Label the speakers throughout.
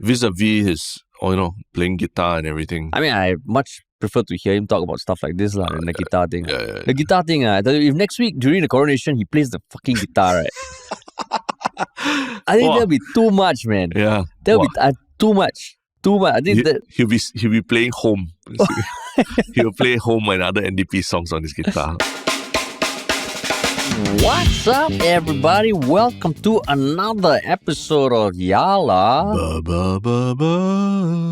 Speaker 1: vis-a-vis his, playing guitar and everything.
Speaker 2: I mean, I much prefer to hear him talk about stuff like this than the guitar thing.
Speaker 1: Yeah.
Speaker 2: The guitar thing, I tell you, if next week during the coronation he plays the fucking guitar, right? I think that'll be too much, man.
Speaker 1: Yeah.
Speaker 2: That'll be too much. Too much. I think
Speaker 1: he'll be playing Home. He'll play Home and other NDP songs on his guitar.
Speaker 2: What's up, everybody? Welcome to another episode of Yala,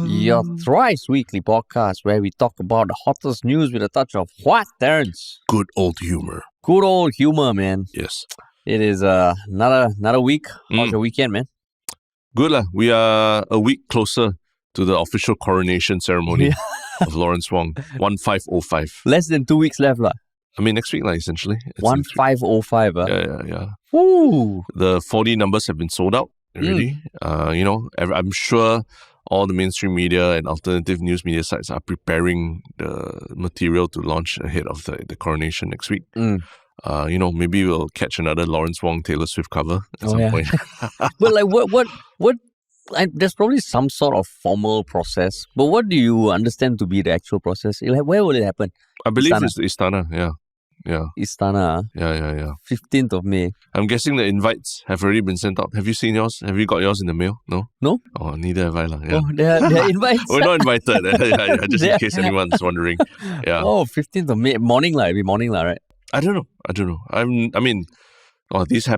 Speaker 2: your thrice weekly podcast where we talk about the hottest news with a touch of what, Terrence?
Speaker 1: Good old humor.
Speaker 2: Good old humor, man.
Speaker 1: Yes.
Speaker 2: It is another week. How's your weekend, man?
Speaker 1: Good lah. We are a week closer to the official coronation ceremony of Lawrence Wong. 1505.
Speaker 2: Less than 2 weeks left, lah.
Speaker 1: I mean, next week, essentially.
Speaker 2: 1505,
Speaker 1: Yeah.
Speaker 2: Ooh.
Speaker 1: The 4D numbers have been sold out already. I'm sure all the mainstream media and alternative news media sites are preparing the material to launch ahead of the coronation next week. Maybe we'll catch another Lawrence Wong Taylor Swift cover at some point.
Speaker 2: But like, what? There's probably some sort of formal process. But what do you understand to be the actual process? Like, where will it happen?
Speaker 1: I believe it's the Istana. Yeah.
Speaker 2: Istana.
Speaker 1: Yeah.
Speaker 2: 15th of May.
Speaker 1: I'm guessing the invites have already been sent out. Have you seen yours? Have you got yours in the mail? No?
Speaker 2: No?
Speaker 1: Oh, neither have I. Yeah.
Speaker 2: Oh, they're invites?
Speaker 1: We're not invited. Just in case anyone's wondering. Yeah.
Speaker 2: Oh, 15th of May. Morning, lah. It'll be morning, lah, right?
Speaker 1: I don't know. These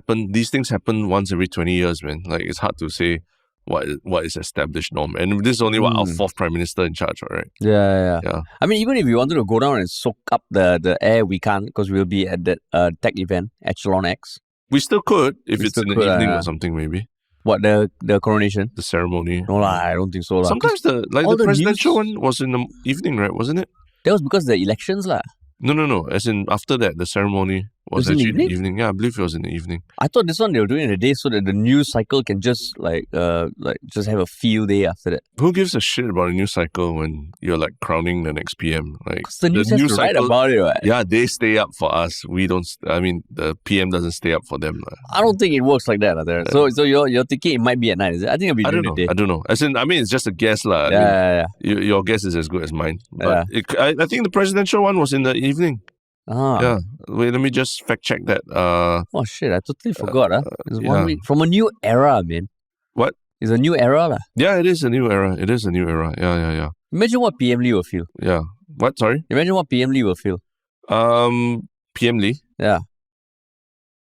Speaker 1: things happen once every 20 years, man. Like, it's hard to say what is established norm. And this is only our fourth prime minister in charge, right?
Speaker 2: Yeah. I mean, even if we wanted to go down and soak up the air, we can't because we'll be at that tech event, Echelon X.
Speaker 1: We still could if it's in the evening or something, maybe.
Speaker 2: What, the coronation?
Speaker 1: The ceremony.
Speaker 2: No, I don't think so. La.
Speaker 1: Sometimes the presidential one was in the evening, right? Wasn't it?
Speaker 2: That was because of the elections, lah.
Speaker 1: No. As in, after that, the ceremony was actually in the evening. Yeah, I believe it was in the evening.
Speaker 2: I thought this one they were doing in the day so that the news cycle can just just have a field day after that.
Speaker 1: Who gives a shit about a news cycle when you're like crowning the next PM? Like,
Speaker 2: because the news has to write about it, right?
Speaker 1: Yeah, they stay up for us. We don't. The PM doesn't stay up for them.
Speaker 2: I don't think it works like that. So you're thinking it might be at night, is it? I think it'll be during the day.
Speaker 1: I don't know. As in, it's just a guess, lah.
Speaker 2: Yeah.
Speaker 1: Your guess is as good as mine. But I think the presidential one was in the evening. Yeah. Wait, let me just fact check that.
Speaker 2: Oh shit, I totally forgot. It's 1 week from a new era, man.
Speaker 1: What?
Speaker 2: It's a new era, lah.
Speaker 1: Yeah, it is a new era. Yeah.
Speaker 2: Imagine what PM Lee will feel.
Speaker 1: Yeah. What? Sorry?
Speaker 2: Imagine what PM Lee will feel.
Speaker 1: PM Lee?
Speaker 2: Yeah.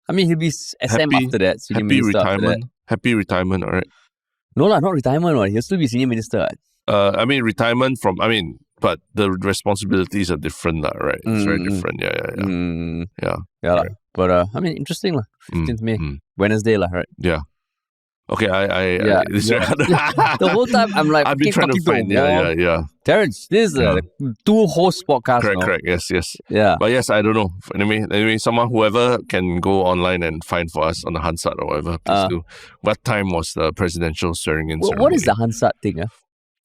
Speaker 2: I mean, he'll be SM after that. Senior
Speaker 1: happy
Speaker 2: minister
Speaker 1: retirement.
Speaker 2: After that.
Speaker 1: Happy retirement, all right.
Speaker 2: No, lah, not retirement. Right? He'll still be senior minister. Right?
Speaker 1: Retirement from, but the responsibilities are different, right? It's very different. Yeah.
Speaker 2: Right. But interesting, lah. 15th May, Wednesday, lah, right?
Speaker 1: Yeah. Okay,
Speaker 2: The whole time I'm like,
Speaker 1: I've been trying to find. Yeah.
Speaker 2: Terrence, this is a two-host podcast.
Speaker 1: Correct. Yes.
Speaker 2: Yeah.
Speaker 1: But yes, I don't know. Anyway, whoever can go online and find for us on the Hansard or whatever, please do. What time was the presidential swearing-in ceremony?
Speaker 2: What is the Hansard thing?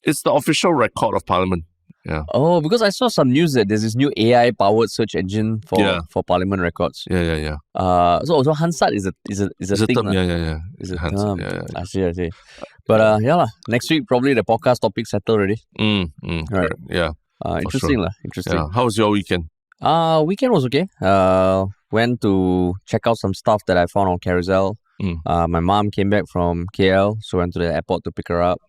Speaker 1: It's the official record of Parliament. Yeah.
Speaker 2: Oh, because I saw some news that there's this new AI-powered search engine for Parliament records.
Speaker 1: Yeah.
Speaker 2: So Hansard is a thing.
Speaker 1: Term. Yeah.
Speaker 2: Is a
Speaker 1: Hansard,
Speaker 2: term. I see. But next week probably the podcast topic settled already.
Speaker 1: Right. Yeah.
Speaker 2: Interesting,
Speaker 1: sure.
Speaker 2: Interesting.
Speaker 1: Yeah. How was your weekend?
Speaker 2: Weekend was okay. Went to check out some stuff that I found on Carousel. My mom came back from KL, so went to the airport to pick her up.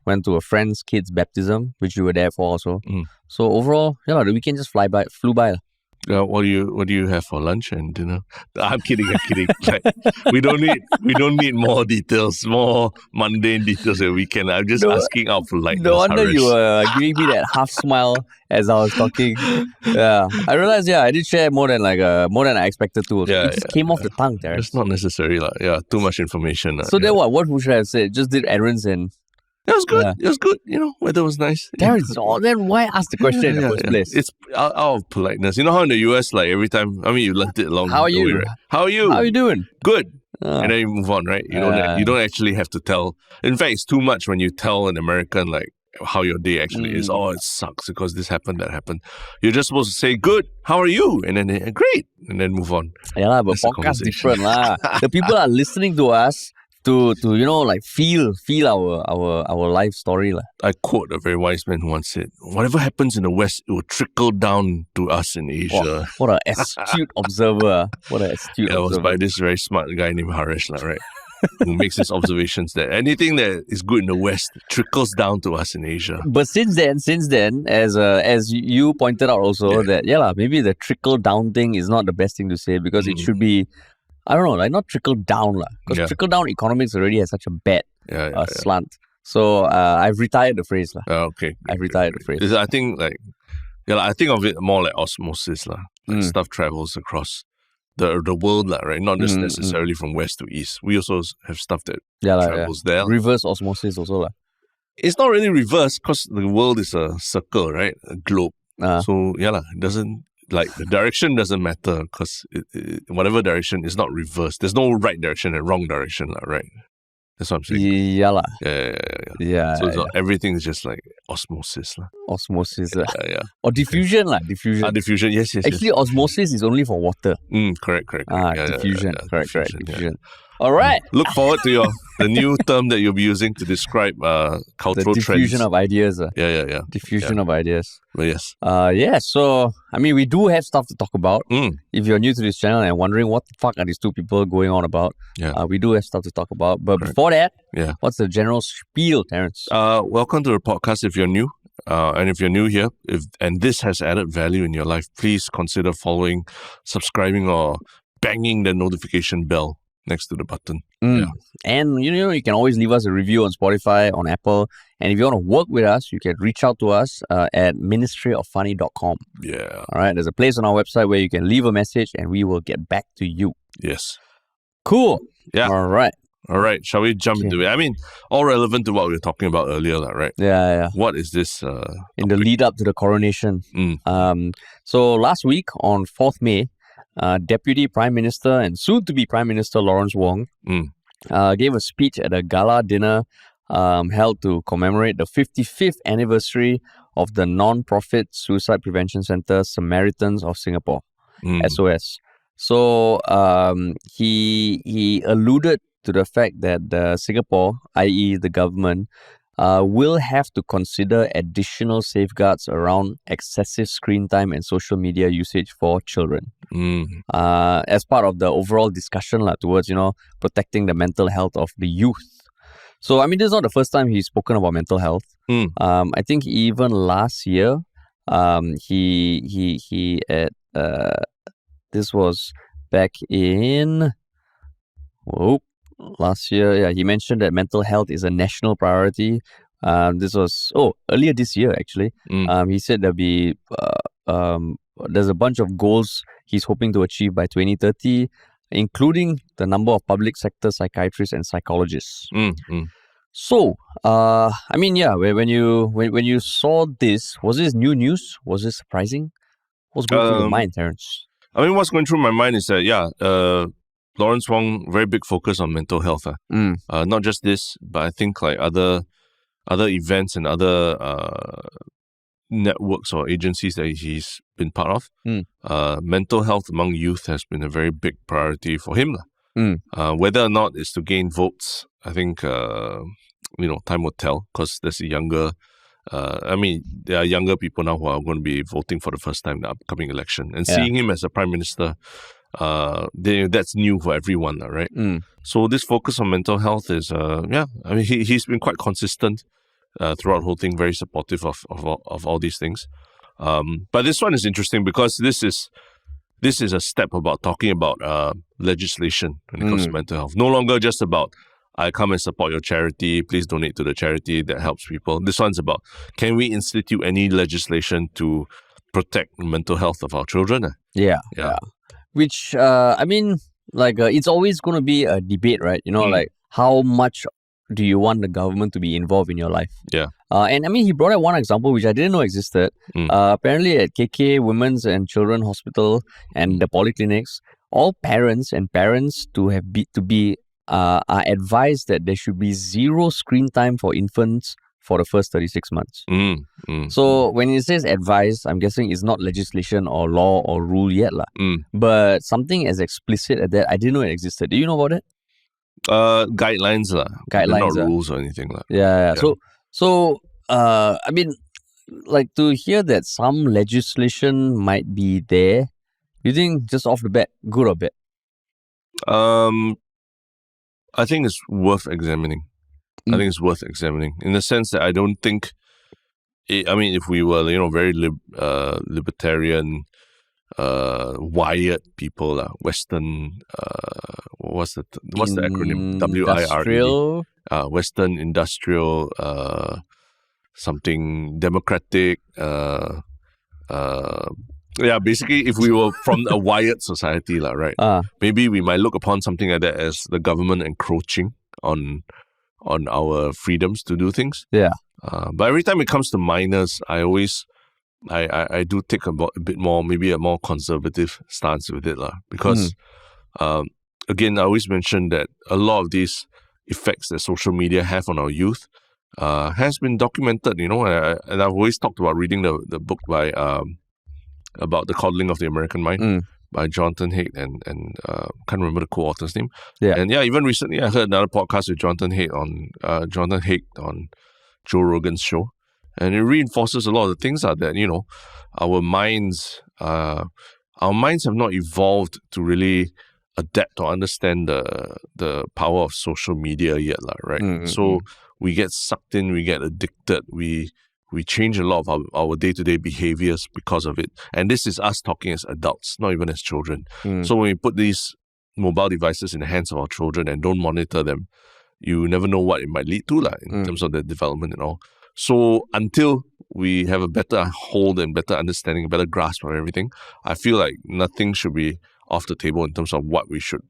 Speaker 2: Went to a friend's kid's baptism, which you were there for also. So overall, the weekend just flew by.
Speaker 1: What do you have for lunch and dinner? I'm kidding. Like, we don't need more details, more mundane details of the weekend. I'm just asking out for like.
Speaker 2: No wonder you were giving me that half smile as I was talking. Yeah, I realized. I did share more than I expected to. It just came off the tongue there.
Speaker 1: It's not necessary, like. Yeah, too much information.
Speaker 2: So then what should I have said? Just did errands and.
Speaker 1: It was good. It was good. Weather was nice.
Speaker 2: Then why ask the question in the first place?
Speaker 1: It's out of politeness. You know how in the US, like every time, you learned it long.
Speaker 2: How are you?
Speaker 1: Right? How are you?
Speaker 2: How are you doing?
Speaker 1: Good. And then you move on, right? You don't actually have to tell. In fact, it's too much when you tell an American like how your day actually is. Oh, it sucks because this happened, that happened. You're just supposed to say, good, how are you? And then, great. And then move on.
Speaker 2: Yeah, but podcast different. The people are listening to us to like feel our life story lah.
Speaker 1: I quote a very wise man who once said, "Whatever happens in the West, it will trickle down to us in Asia."
Speaker 2: What an astute observer! What an astute
Speaker 1: It was
Speaker 2: observer!
Speaker 1: by this very smart guy named Harish, right? Who makes his observations that anything that is good in the West trickles down to us in Asia.
Speaker 2: But since then, as you pointed out also that maybe the trickle down thing is not the best thing to say because it should be, I don't know, like not trickle down lah. Because trickle down economics already has such a bad slant. So I've retired the phrase lah.
Speaker 1: Okay,
Speaker 2: I've retired the phrase.
Speaker 1: I think I think of it more like osmosis lah. Like stuff travels across the world lah, right? Not just necessarily from west to east. We also have stuff that travels there.
Speaker 2: Reverse osmosis also lah.
Speaker 1: It's not really reverse because the world is a circle, right? A globe. So it doesn't, like, the direction doesn't matter because whatever direction is not reversed. There's no right direction and wrong direction, right? That's what I'm saying. Yeah. So everything is just like osmosis lah.
Speaker 2: Osmosis or diffusion lah.
Speaker 1: Diffusion. Yes.
Speaker 2: Actually, osmosis is only for water.
Speaker 1: Correct.
Speaker 2: Diffusion. Correct. Diffusion. All right.
Speaker 1: Look forward to the new term that you'll be using to describe cultural
Speaker 2: the diffusion
Speaker 1: trends.
Speaker 2: Of ideas.
Speaker 1: Yeah.
Speaker 2: Diffusion of ideas.
Speaker 1: But yes.
Speaker 2: So, I mean, we do have stuff to talk about. If you're new to this channel and wondering what the fuck are these two people going on about, we do have stuff to talk about. But before that, what's the general spiel, Terence?
Speaker 1: Welcome to the podcast if you're new. And if you're new here, and this has added value in your life, please consider following, subscribing, or banging the notification bell next to the button.
Speaker 2: And you can always leave us a review on Spotify, on Apple. And if you want to work with us, you can reach out to us at ministryoffunny.com.
Speaker 1: Yeah.
Speaker 2: All right. There's a place on our website where you can leave a message and we will get back to you.
Speaker 1: Yes.
Speaker 2: Cool.
Speaker 1: Yeah.
Speaker 2: All right.
Speaker 1: Shall we jump into it? I mean, all relevant to what we were talking about earlier, right?
Speaker 2: Yeah.
Speaker 1: What is this?
Speaker 2: In the lead up to the coronation. So last week on 4th May, Deputy Prime Minister and soon-to-be Prime Minister Lawrence Wong gave a speech at a gala dinner held to commemorate the 55th anniversary of the non-profit suicide prevention center Samaritans of Singapore, SOS. So he alluded to the fact that Singapore, i.e. the government, will have to consider additional safeguards around excessive screen time and social media usage for children. As part of the overall discussion towards, protecting the mental health of the youth. So, I mean, this is not the first time he's spoken about mental health. I think even last year, he this was back in... last year, he mentioned that mental health is a national priority. This was earlier this year actually. He said there'll be there's a bunch of goals he's hoping to achieve by 2030, including the number of public sector psychiatrists and psychologists. So, I mean, when you saw this, was this new news? Was this surprising? What's going through your mind, Terence?
Speaker 1: I mean, what's going through my mind is that Lawrence Wong, very big focus on mental health. Not just this, but I think like other events and other networks or agencies that he's been part of. Mental health among youth has been a very big priority for him. Whether or not it's to gain votes, I think time will tell, because there's a younger. There are younger people now who are going to be voting for the first time in the upcoming election, and seeing him as a prime minister. That's new for everyone, right? So this focus on mental health is, he's been quite consistent throughout the whole thing, very supportive of all these things. But this one is interesting because this is a step about talking about legislation when it comes to mental health. No longer just about, I come and support your charity, please donate to the charity that helps people. This one's about, can we institute any legislation to protect the mental health of our children?
Speaker 2: Yeah. Which, it's always going to be a debate, right? Like, how much do you want the government to be involved in your life?
Speaker 1: Yeah.
Speaker 2: And I mean, he brought up one example, which I didn't know existed. Apparently at KK Women's and Children Hospital and the polyclinics, all parents are advised that there should be zero screen time for infants for the first 36 months. So when it says advised, I'm guessing it's not legislation or law or rule yet. But something as explicit as that, I didn't know it existed. Do you know about it?
Speaker 1: Guidelines lah.
Speaker 2: Guidelines,
Speaker 1: not rules or anything lah.
Speaker 2: Yeah. So I mean, like, to hear that some legislation might be there, you think just off the bat, good or bad?
Speaker 1: I think it's worth examining. I think it's worth examining in the sense that I don't think. If we were, very libertarian, wired people, Western. What's the acronym? WIRE. Western industrial. Something democratic. Basically, if we were from a wired society, right? Maybe we might look upon something like that as the government encroaching on our freedoms to do things.
Speaker 2: Yeah.
Speaker 1: But every time it comes to minors, I do take a bit more, maybe a more conservative stance with it, because again, I always mention that a lot of these effects that social media have on our youth has been documented, and I've always talked about reading the book by about the coddling of the American mind by Jonathan Haidt and can't remember the co-author's name.
Speaker 2: Yeah.
Speaker 1: And even recently I heard another podcast with Jonathan Haidt on Joe Rogan's show, and it reinforces a lot of the things that our minds have not evolved to really adapt or understand the power of social media yet, right? So we get sucked in, we get addicted, we change a lot of our day-to-day behaviors because of it. And this is us talking as adults, not even as children. So when we put these mobile devices in the hands of our children and don't monitor them, you never know what it might lead to in terms of their development and all. So until we have a better hold and better understanding, a better grasp of everything, I feel like nothing should be off the table in terms of what we should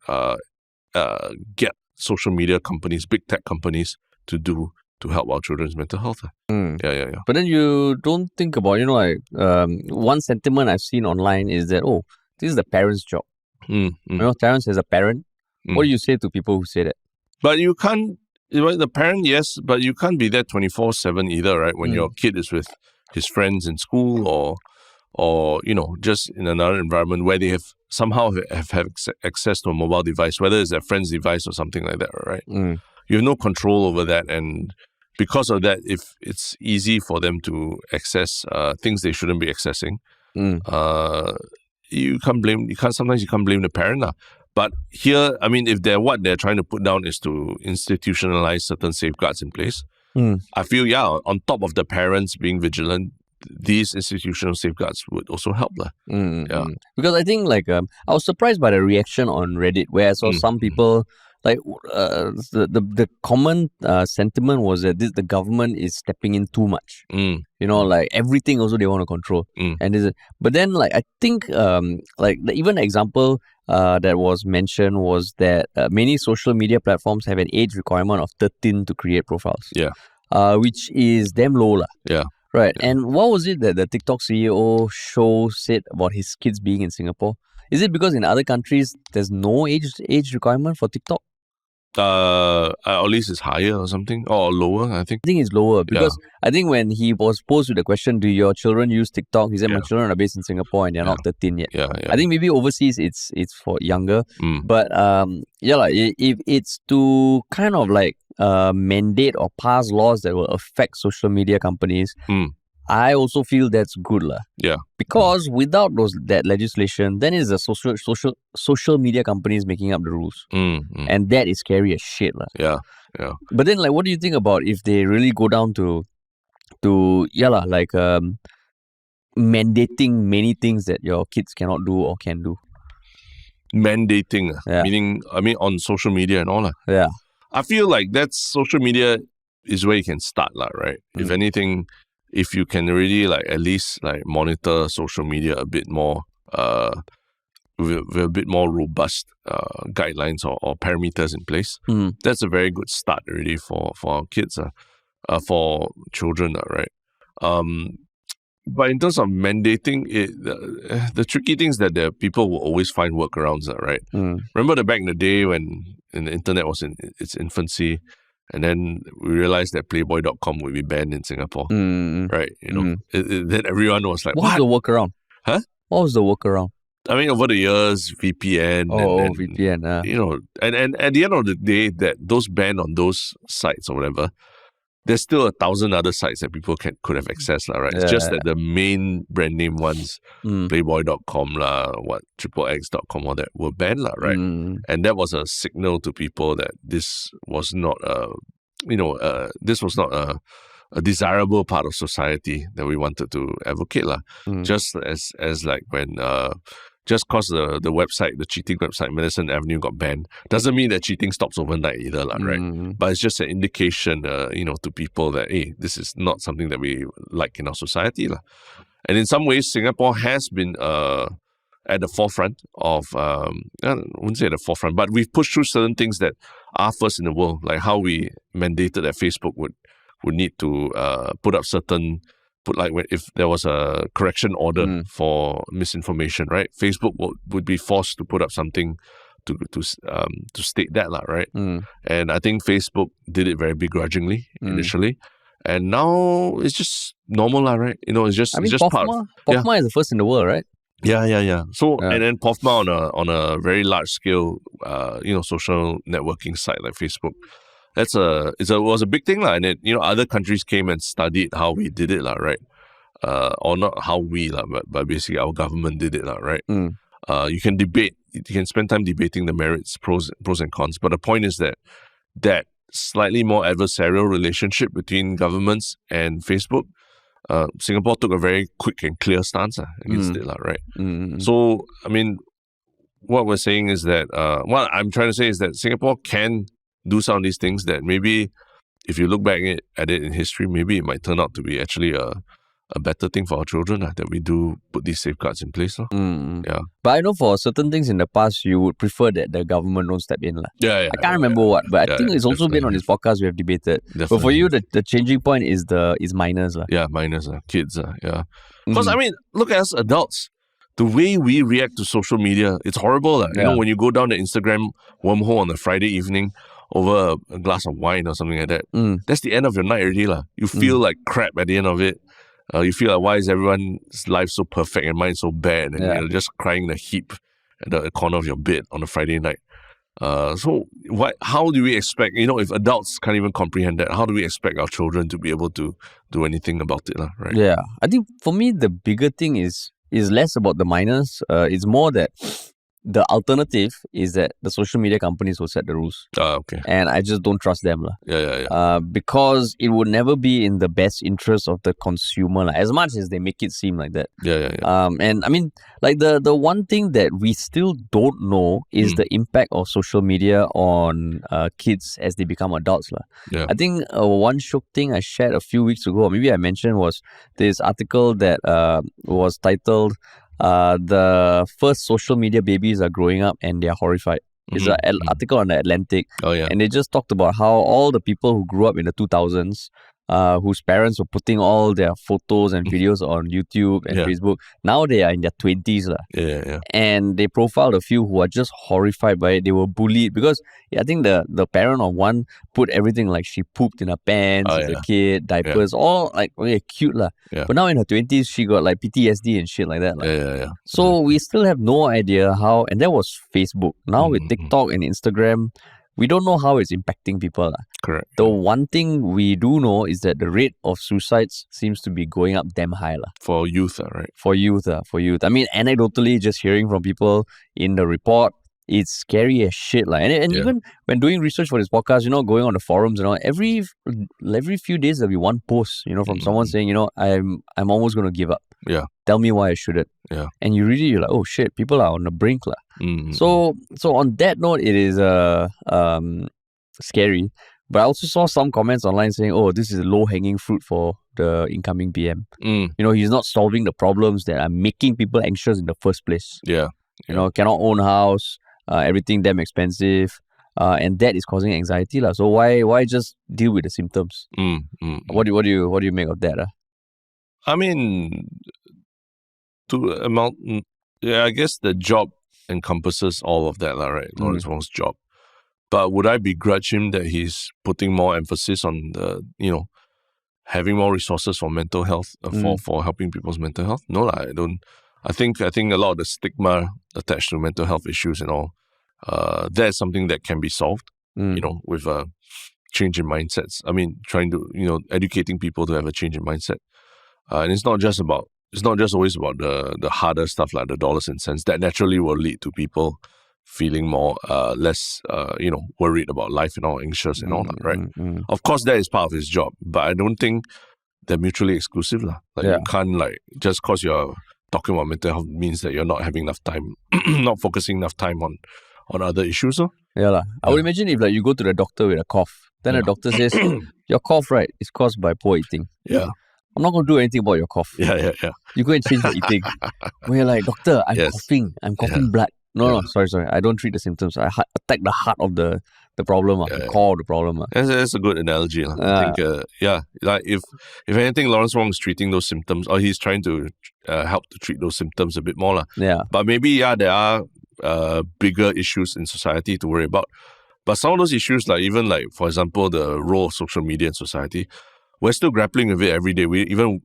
Speaker 1: get social media companies, big tech companies to do to help our children's mental health. Yeah.
Speaker 2: But then you don't think about, one sentiment I've seen online is that, this is the parent's job. Terrence is a parent. What do you say to people who say that?
Speaker 1: But you can't, the parent, yes, but you can't be there 24/7 either, right? When your kid is with his friends in school or just in another environment where they have access to a mobile device, whether it's their friend's device or something like that, right? You have no control over that, and because of that, if it's easy for them to access things they shouldn't be accessing, sometimes you can't blame the parent. But here, if what they're trying to put down is to institutionalize certain safeguards in place, I feel, on top of the parents being vigilant, these institutional safeguards would also help. Yeah.
Speaker 2: Because I think, I was surprised by the reaction on Reddit, where I saw some people, the common sentiment was that the government is stepping in too much. Everything also they want to control. But then, I think, the even example that was mentioned was that many social media platforms have an age requirement of 13 to create profiles.
Speaker 1: Yeah.
Speaker 2: Which is damn low.
Speaker 1: Yeah.
Speaker 2: Right. Yeah. And what was it that the TikTok CEO said about his kids being in Singapore? Is it because in other countries there's no age requirement for TikTok?
Speaker 1: At least it's higher or something, or lower, I think.
Speaker 2: I think it's lower because I think when he was posed with the question, do your children use TikTok? He said, my children are based in Singapore and they're not 13 yet.
Speaker 1: Yeah.
Speaker 2: I think maybe overseas it's for younger. But if it's to kind of mandate or pass laws that will affect social media companies, I also feel that's good.
Speaker 1: Yeah.
Speaker 2: Because without that legislation, then it's the social media companies making up the rules. And that is scary as shit.
Speaker 1: Yeah.
Speaker 2: But then, what do you think about if they really go down to mandating many things that your kids cannot do or can do?
Speaker 1: Mandating, meaning, on social media and all.
Speaker 2: Yeah.
Speaker 1: I feel like that's social media is where you can start, right? If anything, if you can really at least monitor social media a bit more with a bit more robust guidelines or parameters in place, that's a very good start already for our kids, for children, right? But in terms of mandating it, the tricky thing is that the people will always find workarounds, right? Remember back in the day when the internet was in its infancy, and then we realized that Playboy.com would be banned in Singapore, right? Then everyone was like,
Speaker 2: what was the workaround?
Speaker 1: Huh?
Speaker 2: What was the workaround?
Speaker 1: I mean, over the years, VPN and
Speaker 2: VPN.
Speaker 1: You know, and at the end of the day, that those banned on those sites or whatever, there's still 1,000 other sites that people could have access, right? It's just that the main brand name ones, Playboy.com XXX.com, all that were banned, right? And that was a signal to people that this was not this was not a desirable part of society that we wanted to advocate, just as like when just cause the website, the cheating website, Madison Avenue, got banned, doesn't mean that cheating stops overnight either, right? But it's just an indication, to people that, hey, this is not something that we like in our society, And in some ways, Singapore has been at the forefront of, I wouldn't say at the forefront, but we've pushed through certain things that are first in the world, like how we mandated that Facebook would need to put up if there was a correction order for misinformation, right? Facebook would be forced to put up something to state that, right? And I think Facebook did it very begrudgingly initially, and now it's just normal, right? It's just part of,
Speaker 2: Pofma is the first in the world, right?
Speaker 1: Yeah. So and then Pofma on a very large scale, social networking site like Facebook. It was a big thing, and it, other countries came and studied how we did it, right? Or not how we, but basically our government did it, right? You can debate, you can spend time debating the merits, pros and cons, but the point is that slightly more adversarial relationship between governments and Facebook, Singapore took a very quick and clear stance against it, right? So, I mean, what we're saying is that, what I'm trying to say is that Singapore can do some of these things that maybe, if you look back at it in history, maybe it might turn out to be actually a better thing for our children, that we do put these safeguards in place. Yeah.
Speaker 2: But I know for certain things in the past, you would prefer that the government don't step in.
Speaker 1: Yeah.
Speaker 2: I can't remember what, but I think it's also been on this podcast we have debated. Definitely. But for you, the changing point is minors.
Speaker 1: Yeah, minors, kids. Yeah. Because, I mean, look at us adults. The way we react to social media, it's horrible. When you go down the Instagram wormhole on a Friday evening over a glass of wine or something like that, that's the end of your night already. You feel like crap at the end of it. You feel like, why is everyone's life so perfect and mine so bad? And you're just crying in a heap at the corner of your bed on a Friday night. So how do we expect, if adults can't even comprehend that, how do we expect our children to be able to do anything about it, right?
Speaker 2: Yeah. I think for me, the bigger thing is less about the minors. It's more that the alternative is that the social media companies will set the rules.
Speaker 1: Okay.
Speaker 2: And I just don't trust them.
Speaker 1: Yeah.
Speaker 2: Because it would never be in the best interest of the consumer, as much as they make it seem like that.
Speaker 1: Yeah.
Speaker 2: And I mean, like the one thing that we still don't know is the impact of social media on kids as they become adults.
Speaker 1: Yeah.
Speaker 2: I think one Shiok Thing I shared a few weeks ago, or maybe I mentioned, was this article that was titled the first social media babies are growing up and they are horrified. It's an article on the Atlantic.
Speaker 1: Oh, yeah.
Speaker 2: And they just talked about how all the people who grew up in the 2000s, whose parents were putting all their photos and videos on YouTube and Facebook, now they are in their 20s.
Speaker 1: Yeah.
Speaker 2: And they profiled a few who are just horrified by it. They were bullied because I think the parent of one put everything like she pooped in her pants as a kid, diapers, all like really cute.
Speaker 1: Yeah.
Speaker 2: But now in her 20s, she got like PTSD and shit like that.
Speaker 1: Yeah.
Speaker 2: So we still have no idea how, and that was Facebook. Now with TikTok and Instagram, we don't know how it's impacting people.
Speaker 1: Correct.
Speaker 2: The one thing we do know is that the rate of suicides seems to be going up damn high.
Speaker 1: For youth, right?
Speaker 2: For youth. I mean, anecdotally, just hearing from people in the report, it's scary as shit. And even when doing research for this podcast, going on the forums, every few days there'll be one post, from someone saying, I'm almost going to give up.
Speaker 1: Yeah.
Speaker 2: Tell me why I shouldn't.
Speaker 1: Yeah.
Speaker 2: And you read it, you're like, oh shit, people are on the brink. So on that note, it is scary. But I also saw some comments online saying, oh, this is a low-hanging fruit for the incoming PM. He's not solving the problems that are making people anxious in the first place.
Speaker 1: Yeah.
Speaker 2: Cannot own house, everything damn expensive, and that is causing anxiety. So why just deal with the symptoms? What do you make of that?
Speaker 1: I mean, I guess the job encompasses all of that, right? Lawrence Wong's job. But would I begrudge him that he's putting more emphasis on the, having more resources for mental health, for helping people's mental health? No, I I think a lot of the stigma attached to mental health issues and all, that's something that can be solved, with a change in mindsets. I mean, trying to, educating people to have a change in mindset. And it's not just always about the harder stuff like the dollars and cents that naturally will lead to people feeling more less worried about life and all, anxious and all that, right? Of course, that is part of his job, but I don't think they're mutually exclusive. You can't just because you're talking about mental health means that you're not having enough time, not focusing enough time on other issues.
Speaker 2: I would imagine if you go to the doctor with a cough, then the doctor says, your cough, right, is caused by poor eating.
Speaker 1: Yeah.
Speaker 2: I'm not going to do anything about your cough.
Speaker 1: Yeah.
Speaker 2: You go and change your eating. When you're like, doctor, I'm coughing blood. No, sorry. I don't treat the symptoms. I attack the heart of the problem, the core of the problem.
Speaker 1: That's a good analogy. I think, if anything, Lawrence Wong is treating those symptoms, or he's trying to help to treat those symptoms a bit more.
Speaker 2: Yeah.
Speaker 1: But maybe, there are bigger issues in society to worry about. But some of those issues, for example, the role of social media in society, we're still grappling with it every day. Even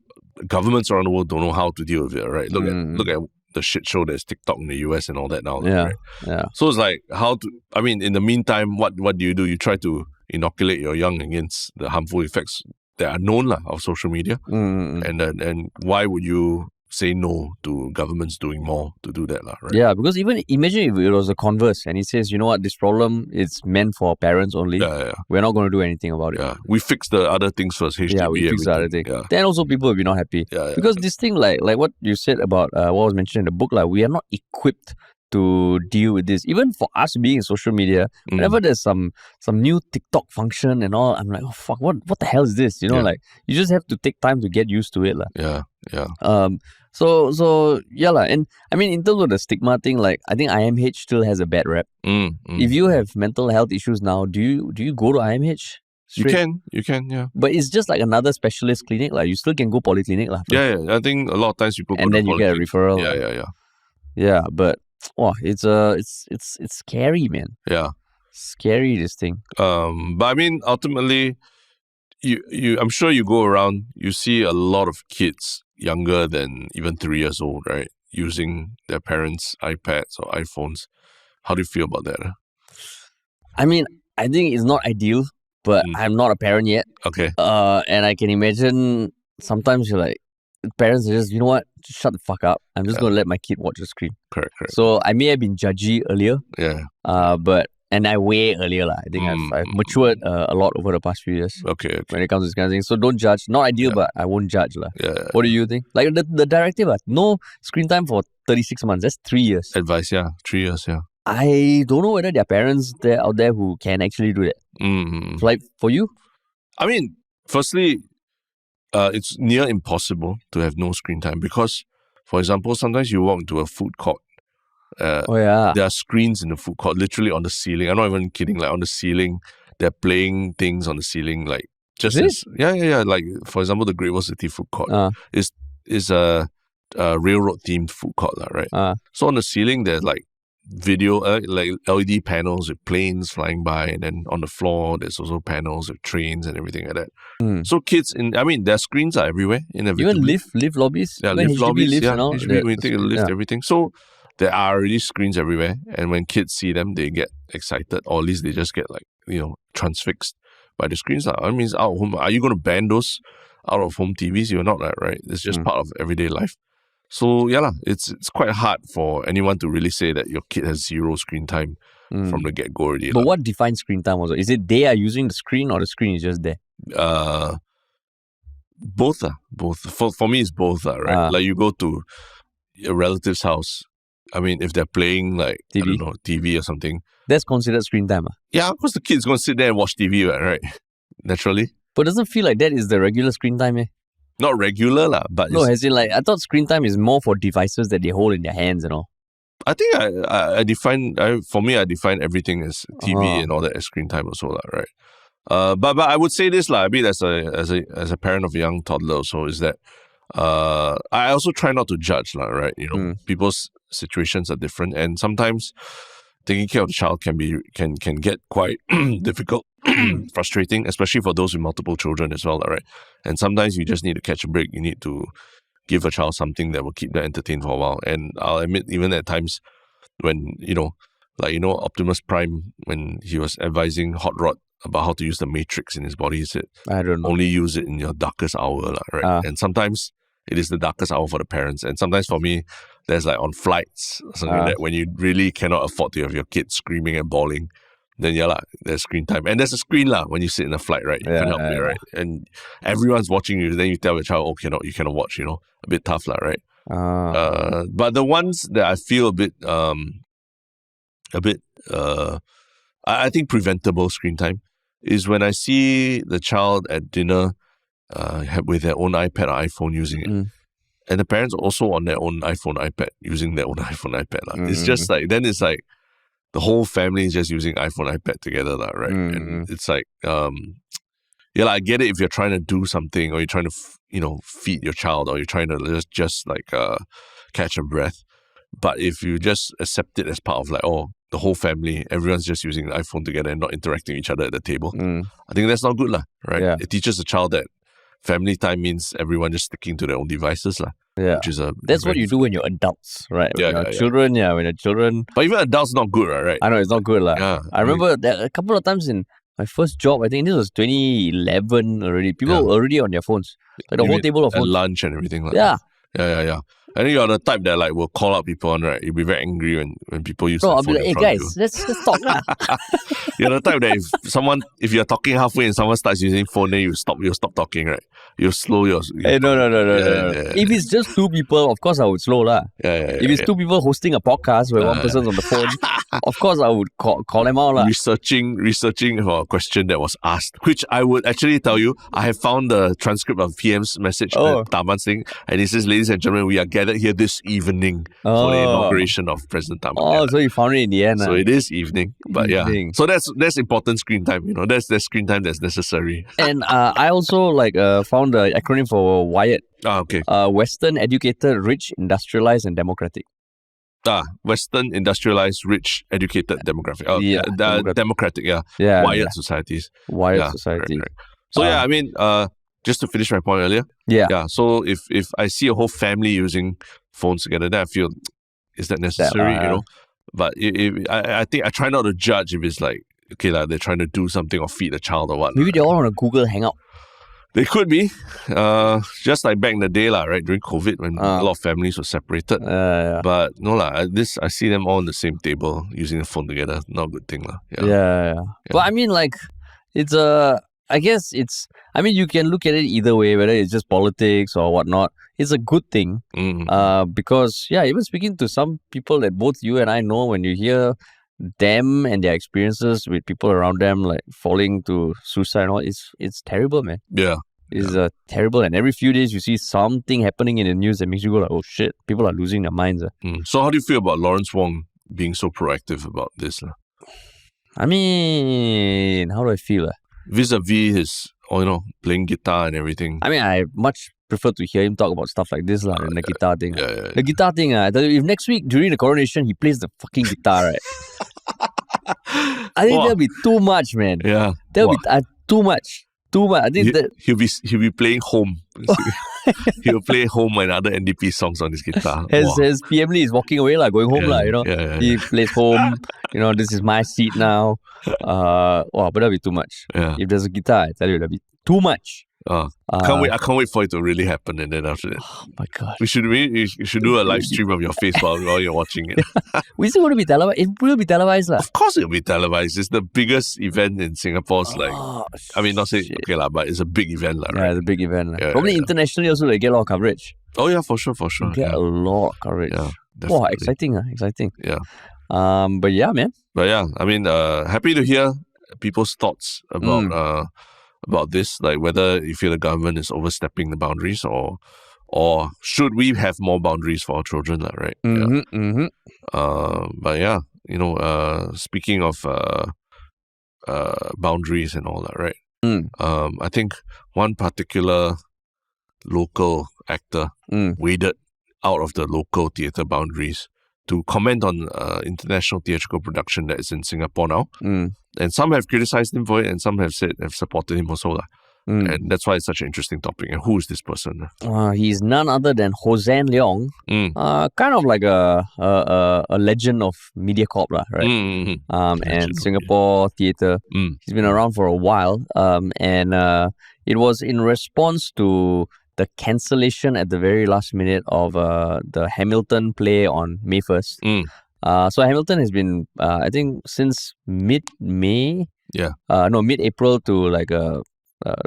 Speaker 1: governments around the world don't know how to deal with it, right? Look at the shit show that's TikTok in the US and all that now. Right?
Speaker 2: Yeah.
Speaker 1: So it's in the meantime, what do? You try to inoculate your young against the harmful effects that are known of social media. And why would you say no to governments doing more to do that, right?
Speaker 2: Yeah, because even imagine if it was a converse and he says, you know what, this problem is meant for parents only.
Speaker 1: Yeah.
Speaker 2: We're not going to do anything about it.
Speaker 1: Yeah, we fix the other things first. HDB,
Speaker 2: yeah, we fix the other thing.
Speaker 1: Yeah.
Speaker 2: Then also people will be not happy.
Speaker 1: Yeah.
Speaker 2: Because this thing, like what you said about what was mentioned in the book, we are not equipped to deal with this. Even for us being in social media, whenever there's some new TikTok function and all, I'm like, oh fuck, what the hell is this? You just have to take time to get used to it.
Speaker 1: Yeah.
Speaker 2: So and I mean in terms of the stigma thing, I think IMH still has a bad rep. If you have mental health issues now, do you go to IMH? Straight?
Speaker 1: You can, yeah.
Speaker 2: But it's just like another specialist clinic, you still can go polyclinic.
Speaker 1: Yeah. I think a lot of times people go
Speaker 2: and
Speaker 1: to
Speaker 2: then you get a referral.
Speaker 1: Yeah.
Speaker 2: Yeah, but it's scary, man.
Speaker 1: Yeah.
Speaker 2: Scary, this thing.
Speaker 1: But I mean, ultimately, you I'm sure you go around, you see a lot of kids younger than even 3 years old, right, using their parents' iPads or iPhones. How do you feel about that?
Speaker 2: I mean, I think it's not ideal, but I'm not a parent yet.
Speaker 1: Okay.
Speaker 2: And I can imagine sometimes you're like, parents are just, you know what, just shut the fuck up. I'm just going to let my kid watch the screen.
Speaker 1: Correct.
Speaker 2: So I may have been judgy earlier.
Speaker 1: Yeah.
Speaker 2: And I way earlier. I think I've matured a lot over the past few years.
Speaker 1: Okay.
Speaker 2: When it comes to this kind of thing. So don't judge. Not ideal, but I won't judge.
Speaker 1: Yeah.
Speaker 2: What do you think? The directive, no screen time for 36 months. That's 3 years.
Speaker 1: Advice, 3 years, yeah.
Speaker 2: I don't know whether there are parents out there who can actually do that. For you?
Speaker 1: I mean, firstly, it's near impossible to have no screen time because, for example, sometimes you walk into a food court. There are screens in the food court, literally on the ceiling. I'm not even kidding. On the ceiling, they're playing things on the ceiling, yeah. Like, for example, the Great Wall City food court is a railroad themed food court, right? So on the ceiling, there's video, like LED panels with planes flying by, and then on the floor, there's also panels with trains and everything like that. So kids their screens are everywhere.
Speaker 2: Even lift lobbies,
Speaker 1: lift lobbies,
Speaker 2: HDB,
Speaker 1: when you take a lift, everything. So there are already screens everywhere, and when kids see them, they get excited, or at least they just get transfixed by the screens. I mean, it's out of home. Are you going to ban those out of home TVs? You're not, right? It's just part of everyday life. So it's quite hard for anyone to really say that your kid has zero screen time from the get go already.
Speaker 2: But what defines screen time also? Is it they are using the screen or the screen is just there?
Speaker 1: Both. For me, it's both, right? Like you go to a relative's house. I mean, if they're playing TV? I don't know, TV or something.
Speaker 2: That's considered screen time.
Speaker 1: Yeah, of course the kid's going to sit there and watch TV, right? Naturally.
Speaker 2: But doesn't feel like that is the regular screen time,
Speaker 1: Not regular, but...
Speaker 2: No, as in I thought screen time is more for devices that they hold in their hands and all.
Speaker 1: I think I define everything as TV and all that as screen time also, right? But I would say this, I mean, as a parent of a young toddler also, is that I also try not to judge, right? People's situations are different, and sometimes taking care of the child can get quite difficult, frustrating, especially for those with multiple children as well, right? And sometimes you just need to catch a break. You need to give a child something that will keep them entertained for a while. And I'll admit, even at times when, Optimus Prime, when he was advising Hot Rod about how to use the Matrix in his body, he said,
Speaker 2: I don't know.
Speaker 1: only use it in your darkest hour, right? And sometimes it is the darkest hour for the parents. And sometimes for me, there's like on flights, something like that, when you really cannot afford to have your kids screaming and bawling, then there's screen time. And there's a screen when you sit in a flight, right? You can't help it, right? And everyone's watching you, then you tell your child, you cannot watch, a bit tough, right? But the ones that I feel a bit, I think preventable screen time is when I see the child at dinner with their own iPad or iPhone using it. And the parents are also on their own iPhone, iPad, using their own iPhone, iPad. It's just like, then it's like the whole family is just using iPhone, iPad together, right? And it's like, I get it if you're trying to do something or you're trying to, feed your child or you're trying to just catch a breath. But if you just accept it as part of the whole family, everyone's just using an iPhone together and not interacting with each other at the table, I think that's not good, right?
Speaker 2: Yeah.
Speaker 1: It teaches the child that family time means everyone just sticking to their own devices, which is
Speaker 2: that's what you do when you're adults, right? When you're children.
Speaker 1: But even adults not good, right?
Speaker 2: I know it's not good,
Speaker 1: Yeah.
Speaker 2: I remember that a couple of times in my first job, I think this was 2011 already. People were already on their phones, the whole table of phones,
Speaker 1: at lunch and everything.
Speaker 2: Yeah.
Speaker 1: I think you're the type that will call out people on, right? You'll be very angry when people use
Speaker 2: No,
Speaker 1: the
Speaker 2: I'll
Speaker 1: phone
Speaker 2: be like, hey guys, let's talk lah.
Speaker 1: You're the type that if you're talking halfway and someone starts using phone, then you'll stop talking, right? You'll slow your...
Speaker 2: Hey, no. If it's just two people, of course I would slow lah. If it's two people hosting a podcast where one person's on the phone, of course I would call them out lah.
Speaker 1: Researching for a question that was asked, which I would actually tell you, I have found the transcript of PM's message, Taman's thing, and it says, ladies and gentlemen, we are gathered here this evening for the inauguration of President Taman.
Speaker 2: So you found it in the end.
Speaker 1: So it is evening, but so that's important screen time. That's screen time that's necessary.
Speaker 2: And I also found the acronym for WIRED.
Speaker 1: Okay.
Speaker 2: Western, educated, rich, industrialized, and democratic.
Speaker 1: Western, industrialized, rich, educated, demographic. Democratic. WIRED societies.
Speaker 2: WIRED society.
Speaker 1: Right. So just to finish my point earlier. So if I see a whole family using phones together, then I feel, is that necessary? But I think I try not to judge if it's they're trying to do something or feed a child or what.
Speaker 2: Maybe they're all on a Google Hangout.
Speaker 1: They could be, just like back in the day, right, during COVID when a lot of families were separated. But no, I see them all on the same table using the phone together. Not a good thing.
Speaker 2: Yeah. But I mean, it's I guess you can look at it either way, whether it's just politics or whatnot. It's a good thing because, even speaking to some people that both you and I know, when you hear them and their experiences with people around them falling to suicide and all, it's terrible, man. It's terrible, and every few days you see something happening in the news that makes you go oh shit, people are losing their minds.
Speaker 1: So how do you feel about Lawrence Wong being so proactive about this?
Speaker 2: I mean, how do I feel?
Speaker 1: Vis-a-vis his, playing guitar and everything.
Speaker 2: I mean, I much prefer to hear him talk about stuff like this than the guitar thing. The guitar thing, I tell you, if next week during the coronation he plays the fucking guitar, right? I think that'll be too much, man.
Speaker 1: Yeah.
Speaker 2: That'll be too much. I think
Speaker 1: he'll be playing Home. He'll play Home and other NDP songs on his guitar.
Speaker 2: As PM Lee is walking away, going home, he plays Home. This is my seat now. But that'll be too much. If there's a guitar, I tell you, that'll be too much.
Speaker 1: I can't wait for it to really happen, and then after that,
Speaker 2: oh my god,
Speaker 1: we should do a live stream of your face while you're watching it.
Speaker 2: We still want to be televised. It will be televised,
Speaker 1: Of course, it'll be televised. It's the biggest event in Singapore's I mean, not say but it's a big event, right?
Speaker 2: Yeah, it's a big event. Probably internationally also they get a lot of coverage.
Speaker 1: Oh yeah, for sure.
Speaker 2: Get a lot of coverage.
Speaker 1: Yeah,
Speaker 2: wow, exciting.
Speaker 1: Yeah.
Speaker 2: But yeah, man.
Speaker 1: But yeah, I mean, happy to hear people's thoughts about this, whether you feel the government is overstepping the boundaries or should we have more boundaries for our children, right? But yeah, speaking of boundaries and all that, right? I think one particular local actor waded out of the local theatre boundaries to comment on international theatrical production that is in Singapore now. And some have criticized him for it, and some have supported him also. And that's why it's such an interesting topic. And who is this person?
Speaker 2: He's none other than Hossan Leong, kind of like a legend of MediaCorp, right? And Singapore theatre. He's been around for a while, and it was in response to the cancellation at the very last minute of the Hamilton play on May 1st. So Hamilton has been, I think, since mid-May. Mid-April to like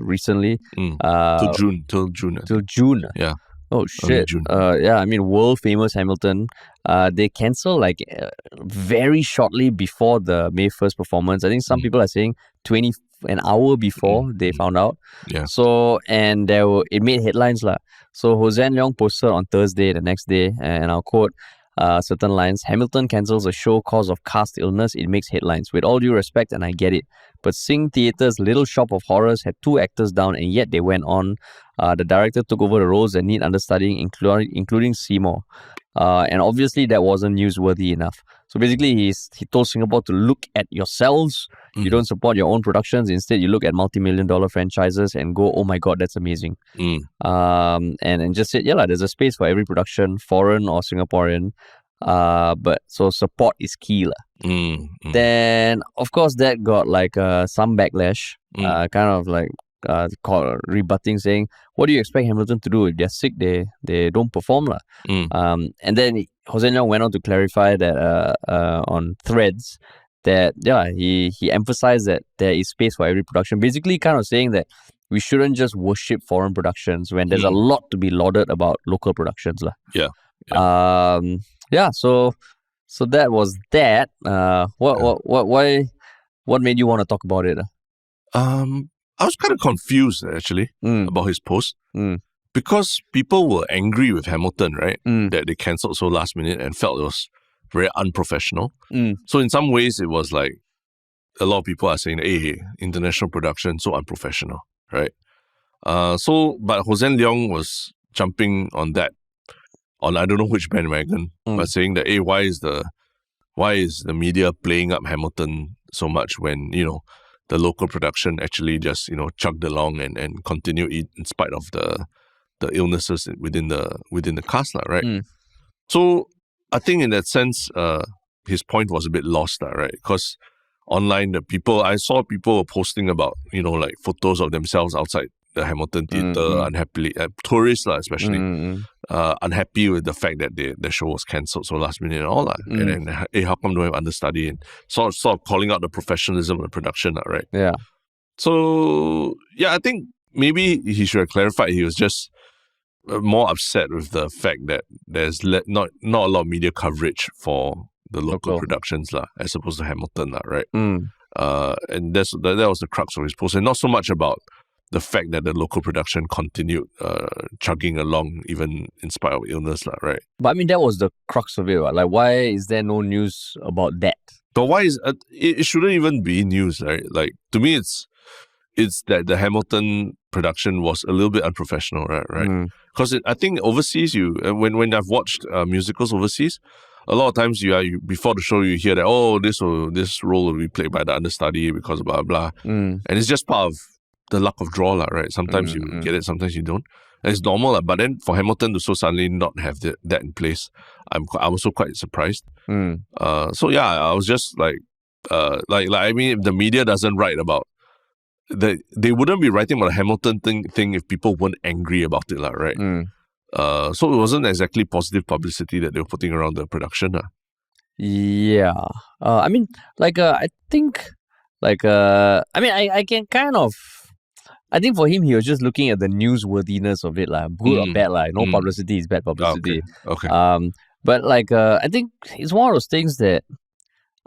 Speaker 2: recently.
Speaker 1: Till June.
Speaker 2: Till June.
Speaker 1: Yeah.
Speaker 2: Oh shit. I mean, world famous Hamilton. They cancelled like very shortly before the May 1st performance. I think some people are saying an hour before they found out.
Speaker 1: Yeah.
Speaker 2: So, and it made headlines lah. So Hossan Leong posted on Thursday, the next day, and I'll quote certain lines. Hamilton cancels a show cause of cast illness. It makes headlines. With all due respect, and I get it, but Sing Theatre's Little Shop of Horrors had 2 actors down, and yet they went on. The director took over the roles that need understudying, including Seymour. And obviously that wasn't newsworthy enough. So basically he told Singapore to look at yourselves. You don't support your own productions. Instead, you look at multi-million-dollar franchises and go, oh my God, that's amazing. And just said, there's a space for every production, foreign or Singaporean. But so support is key. Then, of course, that got like some backlash, kind of like rebutting, saying, what do you expect Hamilton to do? If they're sick, they don't perform. And then Hossan Leong went on to clarify that on Threads that he emphasized that there is space for every production, basically kind of saying that we shouldn't just worship foreign productions when there's a lot to be lauded about local productions. So that was that. What made you want to talk about it?
Speaker 1: I was kind of confused actually about his post because people were angry with Hamilton, right? That they cancelled so last minute and felt it was very unprofessional. So in some ways, it was like a lot of people are saying, hey, international production, so unprofessional, right? But Hossan Leong was jumping on that, on I don't know which bandwagon, but saying that, hey, why is the media playing up Hamilton so much when, the local production actually just, chugged along and continued in spite of the illnesses within the cast, right? So I think in that sense, his point was a bit lost, right? Because online, I saw people posting about, like photos of themselves outside the Hamilton Theatre, unhappily, tourists especially, unhappy with the fact that the show was cancelled so last minute and all that. And then, hey, how come don't have understudy? And sort of calling out the professionalism of the production, right?
Speaker 2: Yeah.
Speaker 1: So, I think maybe he should have clarified. He was just more upset with the fact that there's not a lot of media coverage for the local productions as opposed to Hamilton, right? And that was the crux of his post, and not so much about the fact that the local production continued chugging along even in spite of illness, right?
Speaker 2: But I mean, that was the crux of it, right? Like, why is there no news about that?
Speaker 1: But why is it shouldn't even be news, right? Like, to me, it's that the Hamilton production was a little bit unprofessional, right? Because I think overseas, when I've watched musicals overseas, a lot of times you before the show you hear that this role will be played by the understudy because blah blah, and it's just part of the luck of draw, right? Sometimes you get it, sometimes you don't. And it's normal, but then for Hamilton to so suddenly not have that in place, I'm also quite surprised. I was just like I mean, if the media doesn't write about they wouldn't be writing about the Hamilton thing if people weren't angry about it, right? So it wasn't exactly positive publicity that they were putting around the production.
Speaker 2: I mean, I think, I can kind of. I think for him, he was just looking at the newsworthiness of it, good or bad, no publicity is bad publicity.
Speaker 1: Okay.
Speaker 2: But I think it's one of those things that,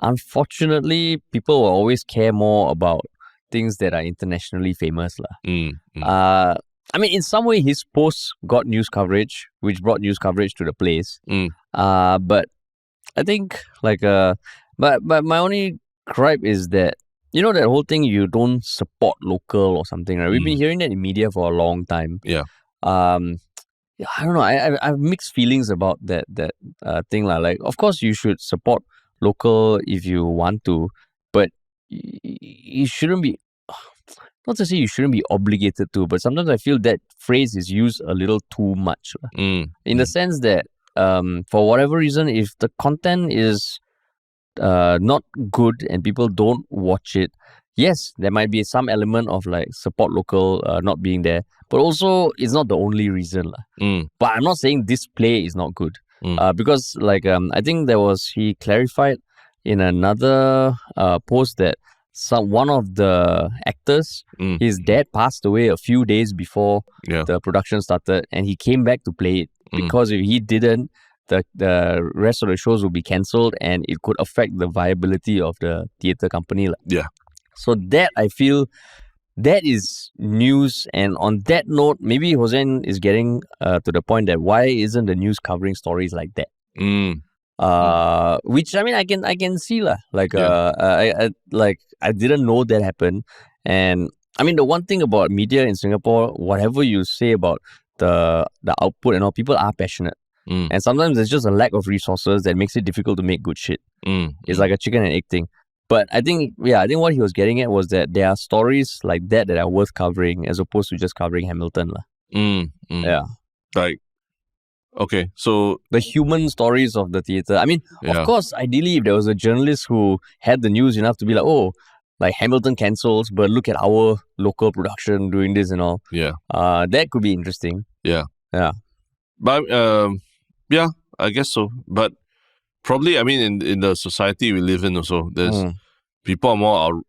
Speaker 2: unfortunately, people will always care more about things that are internationally famous, I mean, in some way, his posts got news coverage, which brought news coverage to the place. But I think, but my only gripe is that, that whole thing, you don't support local or something, right? We've been hearing that in media for a long time.
Speaker 1: Yeah.
Speaker 2: I don't know. I have mixed feelings about that thing. Like, of course, you should support local if you want to, but you shouldn't be... not to say you shouldn't be obligated to, but sometimes I feel that phrase is used a little too much. In the sense that for whatever reason, if the content is not good and people don't watch it, yes, there might be some element of like support local not being there, but also it's not the only reason. But I'm not saying this play is not good. Because like I think he clarified in another post that one of the actors, his dad passed away a few days before the production started, and he came back to play it because if he didn't, the rest of the shows will be cancelled and it could affect the viability of the theatre company. So that I feel that is news, and on that note, maybe Hossan is getting to the point that why isn't the news covering stories like that? Which I mean I can see like I didn't know that happened. And I mean the one thing about media in Singapore, whatever you say about the output and all, people are passionate. And sometimes there's just a lack of resources that makes it difficult to make good shit. It's like a chicken and egg thing. But I think what he was getting at was that there are stories like that are worth covering as opposed to just covering Hamilton. Yeah.
Speaker 1: Like, okay, so
Speaker 2: the human stories of the theatre. I mean, of course, ideally, if there was a journalist who had the news enough to be like, oh, like Hamilton cancels, but look at our local production doing this and all. That could be interesting.
Speaker 1: But yeah, I guess so. But probably, I mean, in the society we live in also, there's people are more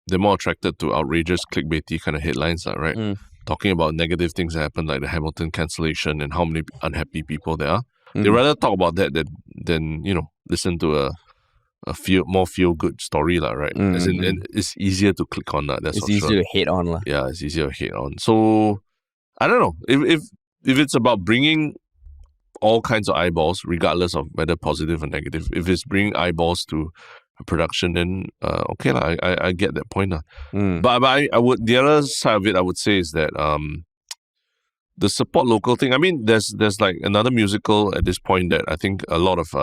Speaker 1: they're more attracted to outrageous clickbaity kind of headlines, right? Talking about negative things that happen, like the Hamilton cancellation and how many unhappy people there are. They rather talk about that than listen to a more feel good story, right? As in, and it's easier to click on that. That's
Speaker 2: it's easier to hate on,
Speaker 1: Yeah, it's easier to hate on. So I don't know if it's about bringing all kinds of eyeballs, regardless of whether positive or negative. If it's bringing eyeballs to a production, then okay, I get that point. But I would, the other side of it, I would say is that the support local thing. I mean, there's like another musical at this point that I think a lot of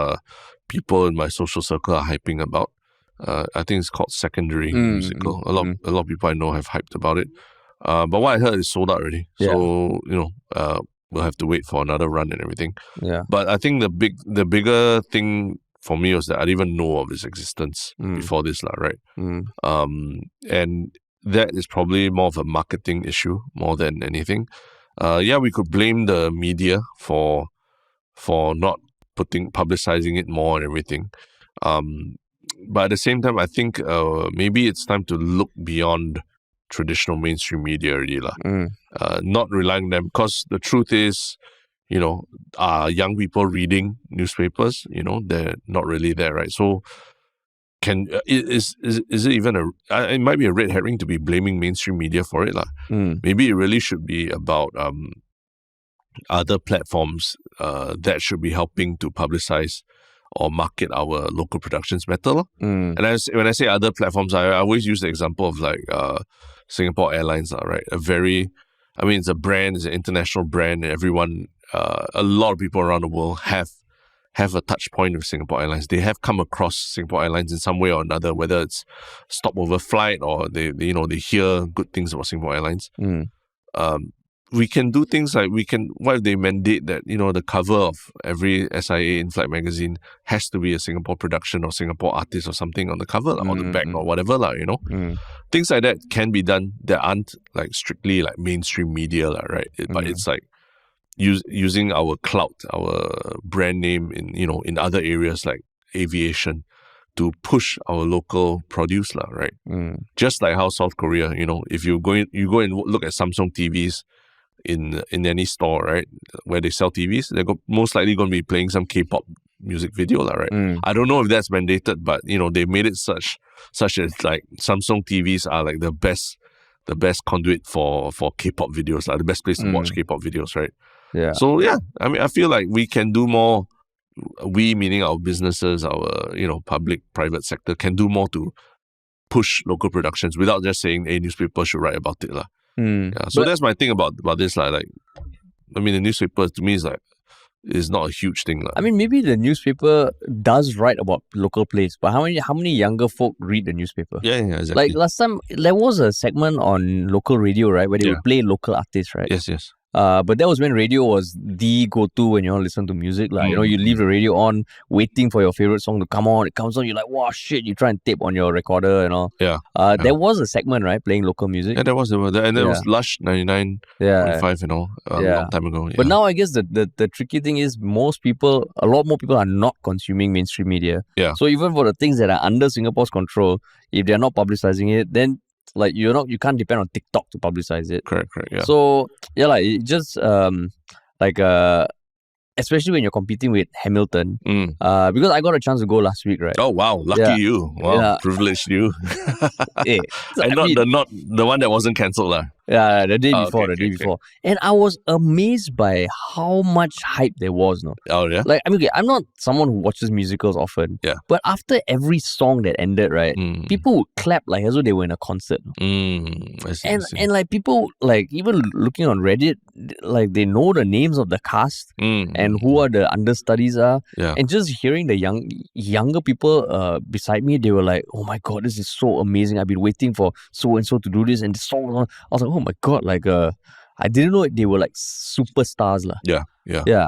Speaker 1: people in my social circle are hyping about. I think it's called Secondary Musical. A lot of people I know have hyped about it. But what I heard is sold out already. So we'll have to wait for another run and everything. But I think the bigger thing for me was that I didn't even know of its existence before this, right? And that is probably more of a marketing issue more than anything. We could blame the media for not publicizing it more and everything. But at the same time, I think maybe it's time to look beyond traditional mainstream media already, not relying on them, because the truth is, are young people reading newspapers? They're not really there, right? So is it even it might be a red herring to be blaming mainstream media for it, Maybe it really should be about other platforms that should be helping to publicize or market our local productions better. And when I say other platforms, I always use the example of like Singapore Airlines, right? It's a brand, it's an international brand, and everyone, a lot of people around the world have a touch point with Singapore Airlines. They have come across Singapore Airlines in some way or another, whether it's stopover flight or they hear good things about Singapore Airlines. We can do things like what if they mandate that, the cover of every SIA in-flight magazine has to be a Singapore production or Singapore artist or something on the cover or the back or whatever, Things like that can be done that aren't like strictly like mainstream media, right? But it's like using our clout, our brand name in other areas like aviation to push our local produce, right? Just like how South Korea, if you go and look at Samsung TVs in any store, right, where they sell TVs, they're most likely going to be playing some K-pop music video, right? I don't know if that's mandated, but they made it such as like Samsung TVs are like the best conduit for K-pop videos, the best place to watch K-pop videos, right? So I feel like we can do more. We, meaning our businesses, our public private sector, can do more to push local productions without just saying a newspaper should write about it, So that's my thing about this, the newspaper to me is like is not a huge thing.
Speaker 2: I mean, maybe the newspaper does write about local plays, but how many younger folk read the newspaper?
Speaker 1: Yeah, exactly.
Speaker 2: Like last time, there was a segment on local radio, right, where they would play local artists, right?
Speaker 1: Yes.
Speaker 2: But that was when radio was the go-to when you want to listen to music. Like, you leave the radio on, waiting for your favorite song to come on. It comes on, you're like, wow, shit, you try and tape on your recorder and all.
Speaker 1: Yeah.
Speaker 2: There was a segment, right, playing local music.
Speaker 1: Yeah, there was. And there was Lush 99.5, a long time ago. Yeah.
Speaker 2: But now I guess the tricky thing is a lot more people are not consuming mainstream media.
Speaker 1: Yeah.
Speaker 2: So even for the things that are under Singapore's control, if they're not publicizing it, then like you can't depend on TikTok to publicize it.
Speaker 1: Correct, yeah.
Speaker 2: So it just especially when you're competing with Hamilton. Because I got a chance to go last week, right?
Speaker 1: Oh wow, lucky you! Wow, privileged you. Not the one that wasn't cancelled, lah.
Speaker 2: Yeah, the day before, before. And I was amazed by how much hype there was, no?
Speaker 1: Oh, yeah?
Speaker 2: Like, I mean, I'm not someone who watches musicals often.
Speaker 1: Yeah.
Speaker 2: But after every song that ended, right, people would clap like as though they were in a concert.
Speaker 1: I see.
Speaker 2: And like people, like even looking on Reddit, like they know the names of the cast and who are the understudies are.
Speaker 1: Yeah.
Speaker 2: And just hearing the younger people beside me, they were like, oh my God, this is so amazing. I've been waiting for so-and-so to do this. And the song, I was like, oh my God, like I didn't know they were like superstars lah.
Speaker 1: Yeah.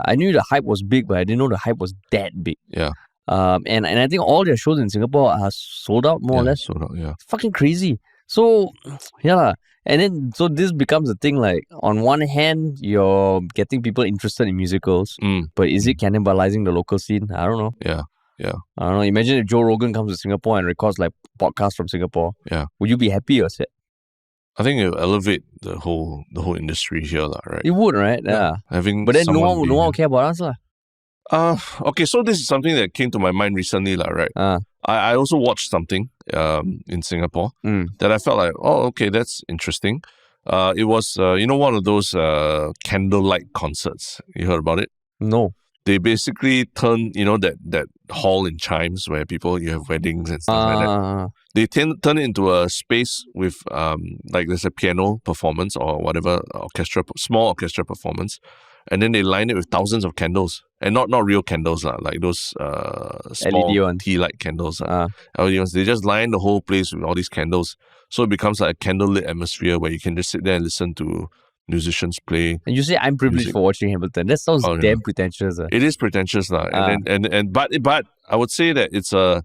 Speaker 2: I knew the hype was big, but I didn't know the hype was that big.
Speaker 1: Yeah.
Speaker 2: And I think all their shows in Singapore are sold out more or less.
Speaker 1: Sold out, yeah.
Speaker 2: Fucking crazy. So and then so this becomes a thing, like on one hand you're getting people interested in musicals, but is it cannibalizing the local scene? I don't know.
Speaker 1: Yeah.
Speaker 2: I don't know. Imagine if Joe Rogan comes to Singapore and records like podcasts from Singapore.
Speaker 1: Yeah.
Speaker 2: Would you be happy or sad?
Speaker 1: I think it will elevate the whole industry here, right?
Speaker 2: It would, right? Yeah.
Speaker 1: But
Speaker 2: then no one will care about us, lah.
Speaker 1: Okay, so this is something that came to my mind recently, right? I also watched something in Singapore that I felt like, oh, okay, that's interesting. It was one of those candlelight concerts. You heard about it?
Speaker 2: No.
Speaker 1: They basically turn, that hall in Chimes where you have weddings and stuff like that. They turn it into a space with like there's a piano performance or whatever small orchestra performance, and then they line it with thousands of candles, and not real candles like those small
Speaker 2: LED
Speaker 1: tea light candles. LED ones. They just line the whole place with all these candles, so it becomes like a candlelit atmosphere where you can just sit there and listen to musicians play.
Speaker 2: And you say I'm privileged for watching Hamilton. That sounds damn pretentious.
Speaker 1: It is pretentious, but I would say that it's a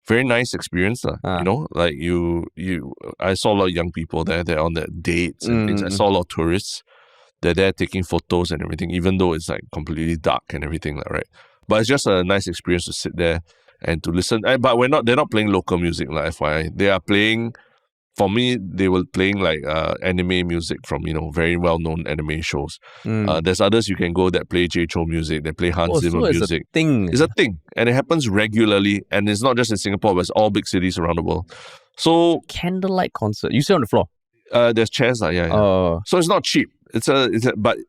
Speaker 1: very nice experience, like I saw a lot of young people there. They're on their dates and things. I saw a lot of tourists. They're there taking photos and everything, even though it's like completely dark and everything, right? But it's just a nice experience to sit there and to listen. But they're not playing local music, like FYI. They are playing. For me, they were playing like anime music from, very well-known anime shows. There's others you can go that play J. Cho music, that play Hans Zimmer music. It's a thing. And it happens regularly. And it's not just in Singapore, but it's all big cities around the world. So
Speaker 2: candlelight concert. You sit on the floor?
Speaker 1: There's chairs, yeah. So it's not cheap.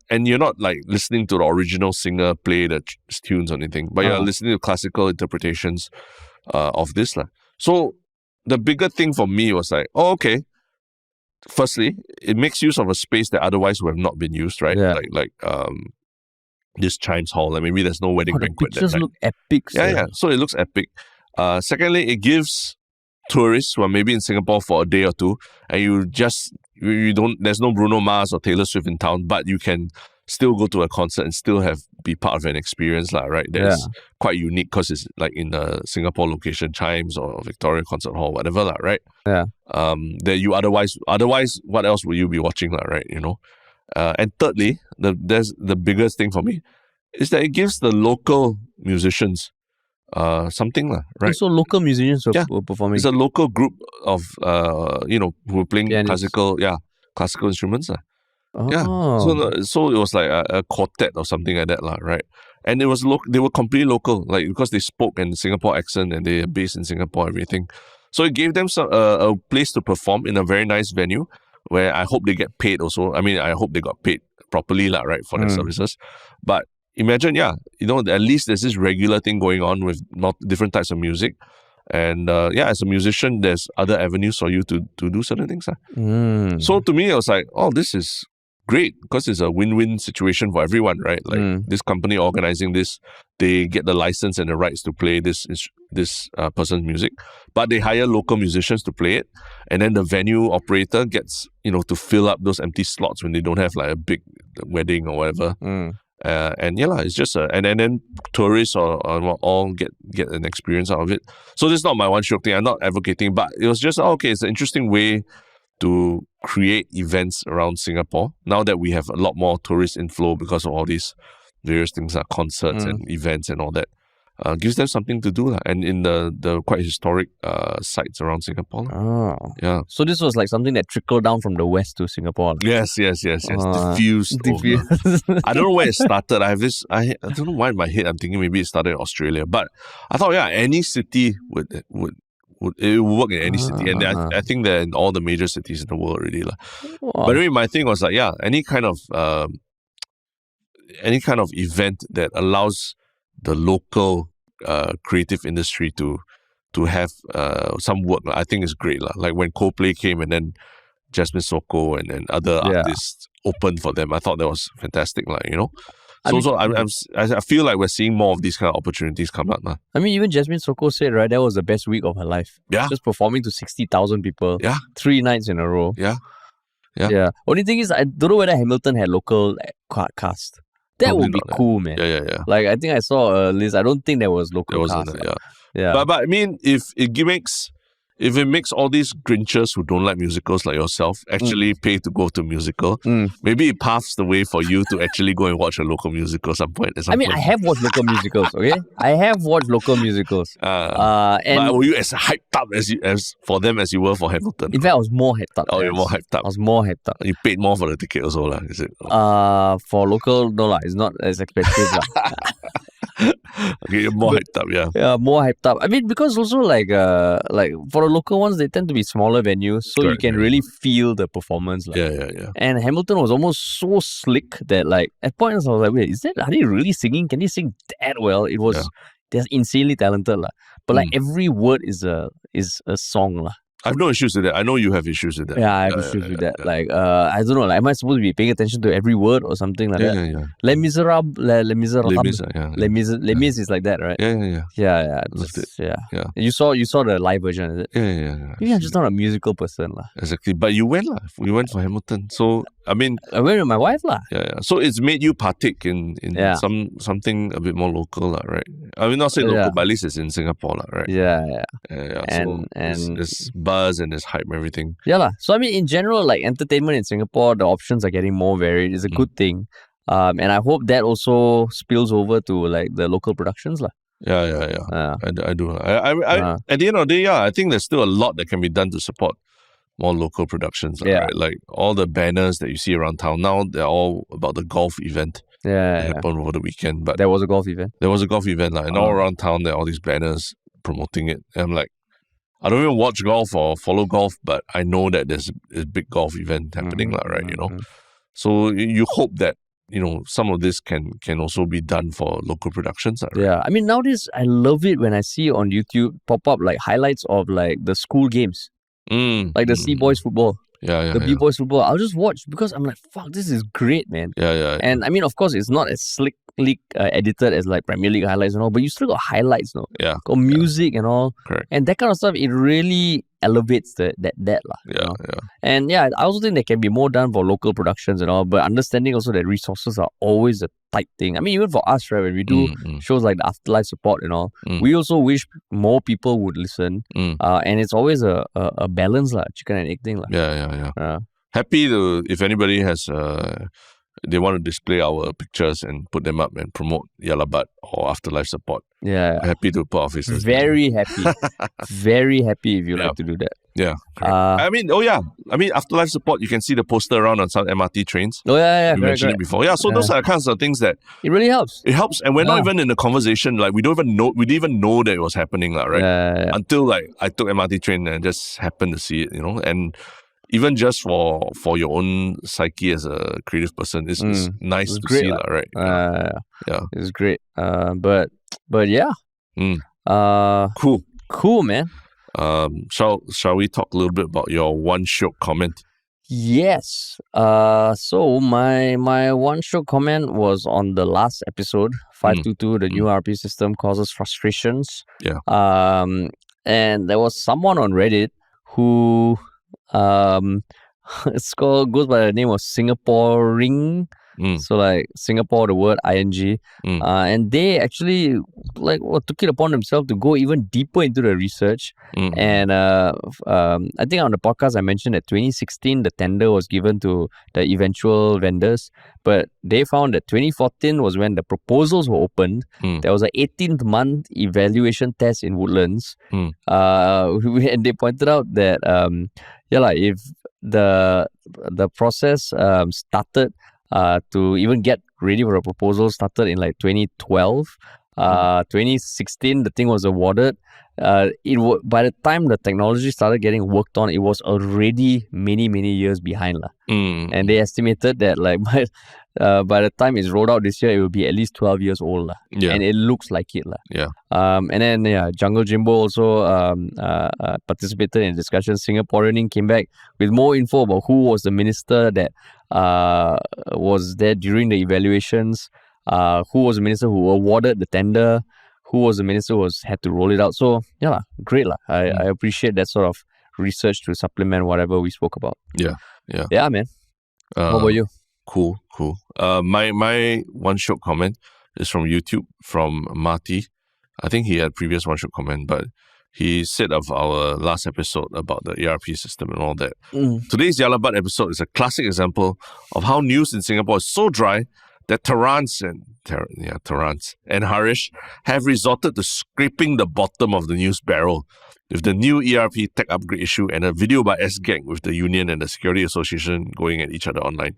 Speaker 1: And you're not like listening to the original singer play the tunes or anything, but you're listening to classical interpretations of this. So the bigger thing for me was like, oh, okay. Firstly, it makes use of a space that otherwise would have not been used, right?
Speaker 2: Yeah.
Speaker 1: Like this Chimes Hall. Like maybe there's no wedding banquet.
Speaker 2: The pictures look epic.
Speaker 1: Yeah. So it looks epic. Secondly, it gives tourists who are maybe in Singapore for a day or two, and there's no Bruno Mars or Taylor Swift in town, but you can still go to a concert and still be part of an experience, right? That's quite unique because it's like in a Singapore location, Chimes or Victoria Concert Hall, whatever, right?
Speaker 2: Yeah.
Speaker 1: That you otherwise, what else would you be watching, right? And thirdly, the biggest thing for me is that it gives the local musicians something, right?
Speaker 2: So local musicians were performing.
Speaker 1: It's a local group of who are playing classical instruments. Yeah, so it was like a quartet or something like that, right? And it was they were completely local, like because they spoke in Singapore accent and they're based in Singapore, everything. So it gave them a place to perform in a very nice venue where I hope they get paid also. I mean, I hope they got paid properly, right, for their services. But imagine, at least there's this regular thing going on with different types of music. And as a musician, there's other avenues for you to do certain things. So to me, I was like, oh, this is great because it's a win-win situation for everyone, right? Like this company organizing this, they get the license and the rights to play this person's music, but they hire local musicians to play it, and then the venue operator gets to fill up those empty slots when they don't have like a big wedding or whatever. And it's just and then tourists or all get an experience out of it. So this is not my one Shiok thing. I'm not advocating, but it was just it's an interesting way to create events around Singapore now that we have a lot more tourist inflow because of all these various things like concerts and events and all that. Gives them something to do and in the quite historic sites around Singapore. Yeah.
Speaker 2: So this was like something that trickled down from the west to Singapore.
Speaker 1: Yes. Diffused. Over. I don't know where it started. I don't know why in my head I'm thinking maybe it started in Australia, but I thought any city would it would work in any city, and I think they're in all the major cities in the world already. But anyway, my thing was any kind of event that allows the local creative industry to have some work, I think is great. Like when Coldplay came and then Jasmine Sokko and then other artists opened for them, I thought that was fantastic. I feel like we're seeing more of these kind of opportunities come up.
Speaker 2: I mean, even Jasmine Sokko said, right, that was the best week of her life.
Speaker 1: Yeah.
Speaker 2: Just performing to 60,000 people. Yeah. 3 nights in a row.
Speaker 1: Yeah.
Speaker 2: Only thing is, I don't know whether Hamilton had local cast. That would be cool, man.
Speaker 1: Yeah.
Speaker 2: Like, I think I saw a list. I don't think there was local cast.
Speaker 1: Yeah. But I mean, if it makes all these Grinchers who don't like musicals like yourself actually pay to go to a musical, maybe it paves the way for you to actually go and watch a local musical at some point.
Speaker 2: I have watched local musicals, okay? I have watched local musicals.
Speaker 1: But were you as hyped up as for them as you were for Hamilton?
Speaker 2: In fact, I was more hyped up.
Speaker 1: Oh, you're more hyped up.
Speaker 2: I was more hyped up.
Speaker 1: You paid more for the ticket also, is it?
Speaker 2: For local, no, it's not as expensive.
Speaker 1: Okay, you're more hyped up,
Speaker 2: Yeah, more hyped up. I mean, because also like for the local ones, they tend to be smaller venues, so you can really feel the performance.
Speaker 1: Yeah.
Speaker 2: And Hamilton was almost so slick that like at points I was like, wait, are they really singing? Can they sing that well? It was they're insanely talented. But like every word is a song.
Speaker 1: I have no issues with that. I know you have issues with that.
Speaker 2: Yeah, I have issues with that. Yeah. Like, I don't know. Like, am I supposed to be paying attention to every word or something like that?
Speaker 1: Yeah.
Speaker 2: Les Miserables. Les Mis is like that, right?
Speaker 1: Yeah.
Speaker 2: Yeah. You saw the live version, is it?
Speaker 1: Yeah.
Speaker 2: Maybe I'm just not a musical person,
Speaker 1: Exactly. But you went, We went for Hamilton. So, I mean,
Speaker 2: I went with my wife,
Speaker 1: Yeah. So it's made you partake in something a bit more local, right? I mean, not say local, but at least it's in Singapore, right?
Speaker 2: Yeah.
Speaker 1: And it's buzz and there's hype and everything.
Speaker 2: Yeah. So I mean, in general, like entertainment in Singapore, the options are getting more varied. It's a good thing. And I hope that also spills over to like the local productions.
Speaker 1: Yeah. I do. I at the end of the day, I think there's still a lot that can be done to support more local productions. Right? Like all the banners that you see around town now, they're all about the golf event. That happened over the weekend. But
Speaker 2: there was a golf event.
Speaker 1: And all around town there are all these banners promoting it. And I'm like, I don't even watch golf or follow golf, but I know that there's a big golf event happening, right? So you hope that some of this can also be done for local productions. Right?
Speaker 2: Yeah, I mean nowadays I love it when I see on YouTube pop up like highlights of like the school games, like the C boys football. The B-boys football. I'll just watch because I'm like, fuck, this is great, man.
Speaker 1: Yeah.
Speaker 2: And I mean, of course, it's not as slickly edited as like Premier League highlights and all, but you still got highlights, no?
Speaker 1: Yeah.
Speaker 2: Got music and all.
Speaker 1: Correct.
Speaker 2: And that kind of stuff, it really elevates that.
Speaker 1: Yeah.
Speaker 2: And I also think there can be more done for local productions and all, but understanding also that resources are always a tight thing. I mean, even for us, right, when we do shows like the Afterlife Support and all, we also wish more people would listen. And it's always a balance, chicken and egg thing.
Speaker 1: Yeah. Happy to, if anybody has they want to display our pictures and put them up and promote Yalabat or Afterlife Support.
Speaker 2: Yeah.
Speaker 1: Happy to put our faces.
Speaker 2: Very happy. Very happy if you like to do that.
Speaker 1: Yeah. I mean, Afterlife Support, you can see the poster around on some MRT trains.
Speaker 2: Oh, yeah.
Speaker 1: We mentioned it before. Yeah, so those are the kinds of things that...
Speaker 2: It really helps.
Speaker 1: It helps. And we're not even in the conversation. Like, we didn't even know that it was happening, right?
Speaker 2: Yeah.
Speaker 1: Until, like, I took MRT train and just happened to see it, and... Even just for your own psyche as a creative person, it's nice to see, right?
Speaker 2: Yeah, it's great. But yeah,
Speaker 1: cool,
Speaker 2: man.
Speaker 1: Shall we talk a little bit about your one Shiok comment?
Speaker 2: Yes. So my one short comment was on the last episode, 522, the new RP system causes frustrations.
Speaker 1: Yeah.
Speaker 2: And there was someone on Reddit who goes by the name of Singaporing. So like Singapore, the word ing, and they actually took it upon themselves to go even deeper into the research. And I think on the podcast I mentioned that 2016 the tender was given to the eventual vendors, but they found that 2014 was when the proposals were opened. There was an 18th month evaluation test in Woodlands, and they pointed out that if the process started to even get ready for a proposal started in like 2012. 2016 the thing was awarded. By the time the technology started getting worked on, it was already many years behind and they estimated that like by the time it's rolled out this year, it will be at least 12 years old and it looks like it and then Jungle Jimbo also participated in discussion. Singaporean came back with more info about who was the minister that was there during the evaluations, who was the minister who awarded the tender, who was the minister who had to roll it out. So great I appreciate that sort of research to supplement whatever we spoke about. Yeah, man. What about you?
Speaker 1: Cool. My one short comment is from YouTube, from Marty. I think he had previous one short comment, but he said of our last episode about the ERP system and all that. Today's Yalabat episode is a classic example of how news in Singapore is so dry that Terrance and Harish have resorted to scraping the bottom of the news barrel with the new ERP tech upgrade issue and a video by S-Gang with the union and the Security Association going at each other online.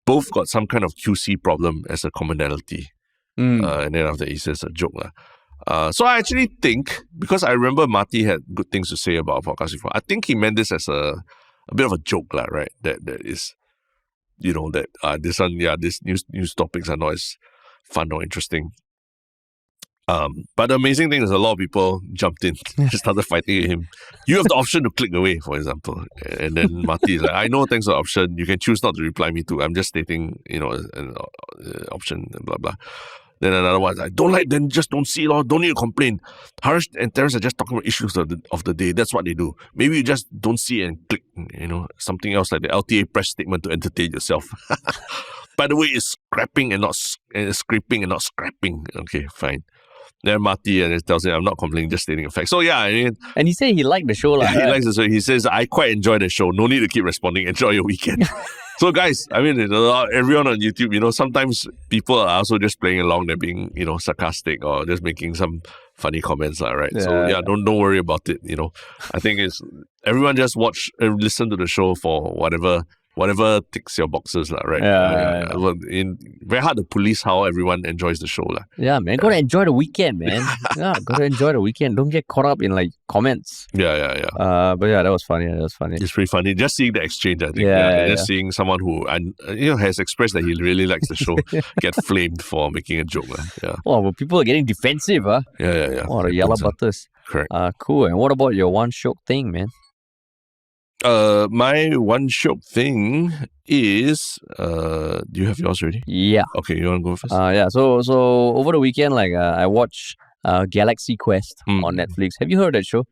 Speaker 1: Both got some kind of QC problem as a commonality. And then after he says a joke. So I actually think, because I remember Marty had good things to say about our podcast before, I think he meant this as a bit of a joke, right? That is, that this news topics are not as fun or interesting. But the amazing thing is a lot of people jumped in and started fighting with him. You have the option to click away, for example. And then Marty is like, I know, thanks for the option. You can choose not to reply me too. I'm just stating, an option, blah, blah. Then another one is like, don't like, then just don't see it or don't need to complain. Harish and Terrence are just talking about issues of the day. That's what they do. Maybe you just don't see it and click, something else like the LTA press statement to entertain yourself. By the way, it's scrapping and not scraping and not scrapping. Okay, fine. Then Marty and tells him, I'm not complaining, just stating a fact. So
Speaker 2: and he said he liked the show.
Speaker 1: He likes the show. He says, I quite enjoy the show. No need to keep responding. Enjoy your weekend. So guys, everyone on YouTube, sometimes people are also just playing along. They're being, sarcastic or just making some funny comments, right? So don't worry about it. I think it's everyone just listen to the show for whatever ticks your boxes, right? Very hard to police how everyone enjoys the show.
Speaker 2: Yeah, man. Gotta enjoy the weekend, man. Gotta enjoy the weekend. Don't get caught up in comments.
Speaker 1: Yeah.
Speaker 2: But that was funny.
Speaker 1: It's pretty funny. Just seeing the exchange, I think. Just seeing someone who has expressed that he really likes the show get flamed for making a joke. Yeah.
Speaker 2: Oh, well, people are getting defensive, huh?
Speaker 1: Yeah.
Speaker 2: Oh, the yellow butters.
Speaker 1: Correct.
Speaker 3: Cool. And what about your one Shiok thing, man?
Speaker 1: My one Shiok thing is, do you have yours already?
Speaker 2: Yeah.
Speaker 1: Okay, you want to go first?
Speaker 2: So over the weekend, I watched Galaxy Quest on Netflix. Have you heard that show?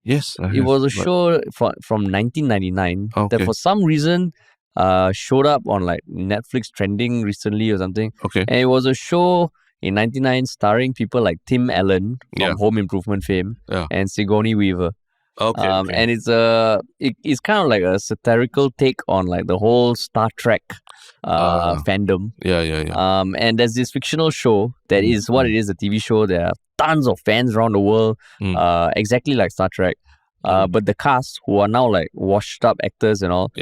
Speaker 1: Yes,
Speaker 2: it was a show from 1999 that for some reason showed up on Netflix trending recently or something.
Speaker 1: Okay.
Speaker 2: And it was a show in 1999 starring people like Tim Allen from Home Improvement fame and Sigourney Weaver.
Speaker 1: Okay.
Speaker 2: And it's kind of like a satirical take on the whole Star Trek fandom.
Speaker 1: Yeah.
Speaker 2: And there's this fictional show that is what it is, a TV show. There are tons of fans around the world, exactly like Star Trek. But the cast, who are now washed up actors and all,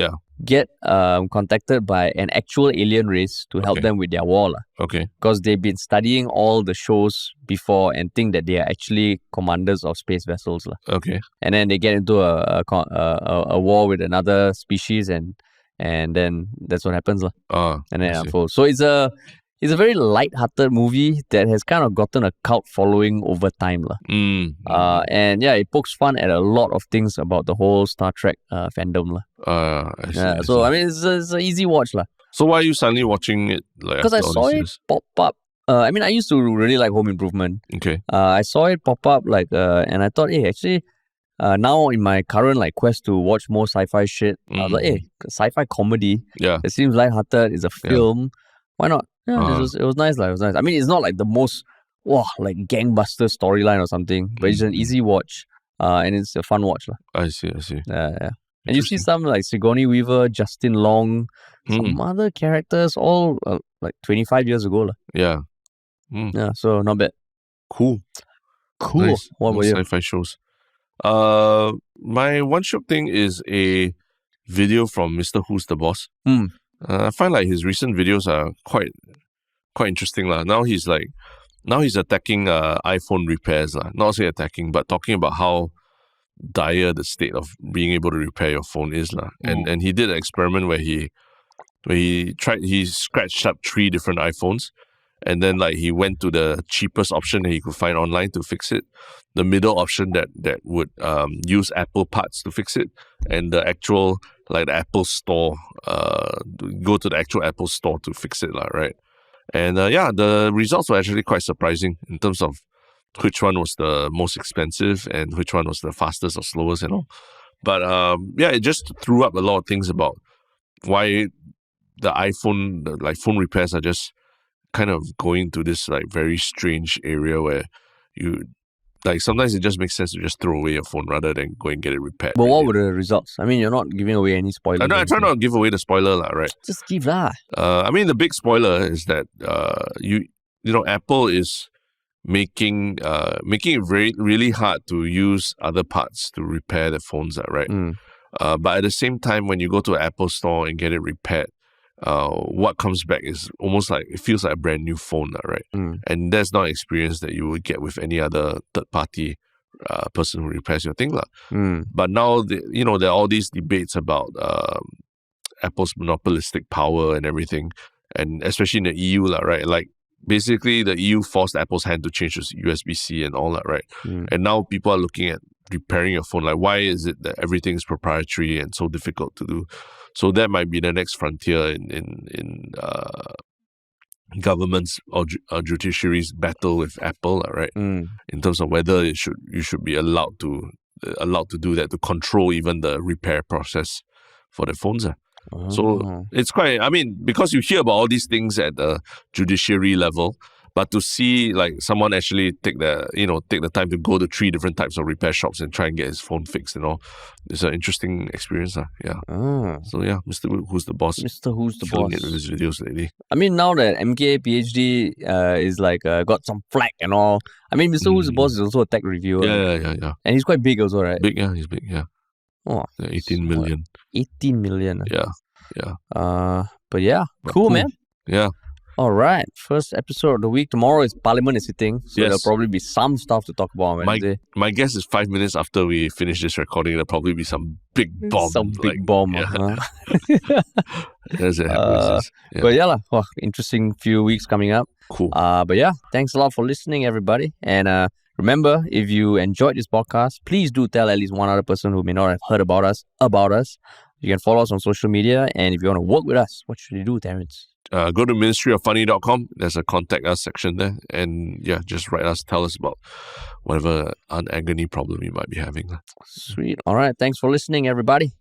Speaker 2: get contacted by an actual alien race to help them with their war.
Speaker 1: Okay.
Speaker 2: Because they've been studying all the shows before and think that they are actually commanders of space vessels.
Speaker 1: Okay.
Speaker 2: And then they get into a war with another species and then that's what happens. And then it unfolds. So it's a very light-hearted movie that has kind of gotten a cult following over time. And yeah, it pokes fun at a lot of things about the whole Star Trek fandom.
Speaker 1: I
Speaker 2: so,
Speaker 1: see.
Speaker 2: I mean, it's an easy watch.
Speaker 1: So why are you suddenly watching it?
Speaker 2: Because I saw it pop up. I mean, I used to really like Home Improvement.
Speaker 1: Okay.
Speaker 2: I saw it pop up, and I thought, hey, actually, now in my current quest to watch more sci-fi shit, I was like, hey, sci-fi comedy.
Speaker 1: Yeah.
Speaker 2: It seems lighthearted. It's a film. Why not? Yeah, it was nice. It was nice. I mean, it's not like the most gangbuster storyline or something, but it's an easy watch. And it's a fun watch.
Speaker 1: I see.
Speaker 2: Yeah. And you see some like Sigourney Weaver, Tristen Yeak, some other characters, all 25 years ago.
Speaker 1: Yeah.
Speaker 2: Yeah, so not bad.
Speaker 1: Cool.
Speaker 2: Nice. What about you?
Speaker 1: Sci-fi shows. My one Shiok thing is a video from Mr. Who's the Boss. I find like his recent videos are quite interesting. Now he's attacking iPhone repairs. Not say attacking, but talking about how dire the state of being able to repair your phone is. And he did an experiment where he scratched up 3 different iPhones, and then he went to the cheapest option that he could find online to fix it, the middle option that would use Apple parts to fix it, and the actual the Apple store, go to the actual Apple store to fix it, right? And the results were actually quite surprising in terms of which one was the most expensive and which one was the fastest or slowest and all. But it just threw up a lot of things about why the iPhone, phone repairs are just kind of going to this very strange area where you sometimes it just makes sense to just throw away your phone rather than go and get it repaired.
Speaker 2: But what were the results? I mean, you're not giving away any spoilers.
Speaker 1: I try not to give away the spoiler, right?
Speaker 2: Just give lah.
Speaker 1: I mean, the big spoiler is that Apple is making it really hard to use other parts to repair the phones, right? But at the same time, when you go to an Apple store and get it repaired, what comes back is almost it feels like a brand new phone, right? And that's not an experience that you would get with any other third party person who repairs your thing. But now there are all these debates about Apple's monopolistic power and everything, and especially in the EU, right? Basically the EU forced Apple's hand to change its USB-C and all that, right? And now people are looking at repairing your phone. Why is it that everything is proprietary and so difficult to do? So that might be the next frontier in governments or judiciary's battle with Apple, right? In terms of whether you should be allowed to do that, to control even the repair process for the phones. So it's quite, I mean, because you hear about all these things at the judiciary level, but to see someone actually take the time to go to 3 different types of repair shops and try and get his phone fixed and all, it's an interesting experience. Yeah. So yeah, Mr. Who's the Boss?
Speaker 2: Mr. Who's the
Speaker 1: Killing
Speaker 2: Boss?
Speaker 1: it with his videos lately.
Speaker 2: I mean, now that MK PhD is got some flack and all. I mean, Mr. Who's the Boss is also a tech reviewer.
Speaker 1: Yeah.
Speaker 2: And he's quite big also, right?
Speaker 1: Big, yeah, he's big, yeah.
Speaker 2: Oh,
Speaker 1: 18 million.
Speaker 2: 18 million.
Speaker 1: Yeah.
Speaker 2: But yeah, cool, man.
Speaker 1: Yeah.
Speaker 2: All right, first episode of the week. Tomorrow is Parliament is sitting, so there'll probably be some stuff to talk about on Wednesday.
Speaker 1: My guess is 5 minutes after we finish this recording, there'll probably be some big bomb.
Speaker 2: Some big bomb.
Speaker 1: Yeah. That's it.
Speaker 2: But yeah, interesting few weeks coming up.
Speaker 1: Cool.
Speaker 2: But yeah, thanks a lot for listening, everybody. And remember, if you enjoyed this podcast, please do tell at least one other person who may not have heard about us. You can follow us on social media, and if you want to work with us, what should you do, Terrence?
Speaker 1: Go to ministryoffunny.com. There's a contact us section there, and just write us, tell us about whatever agony problem you might be having.
Speaker 2: Sweet. All right. Thanks for listening, everybody.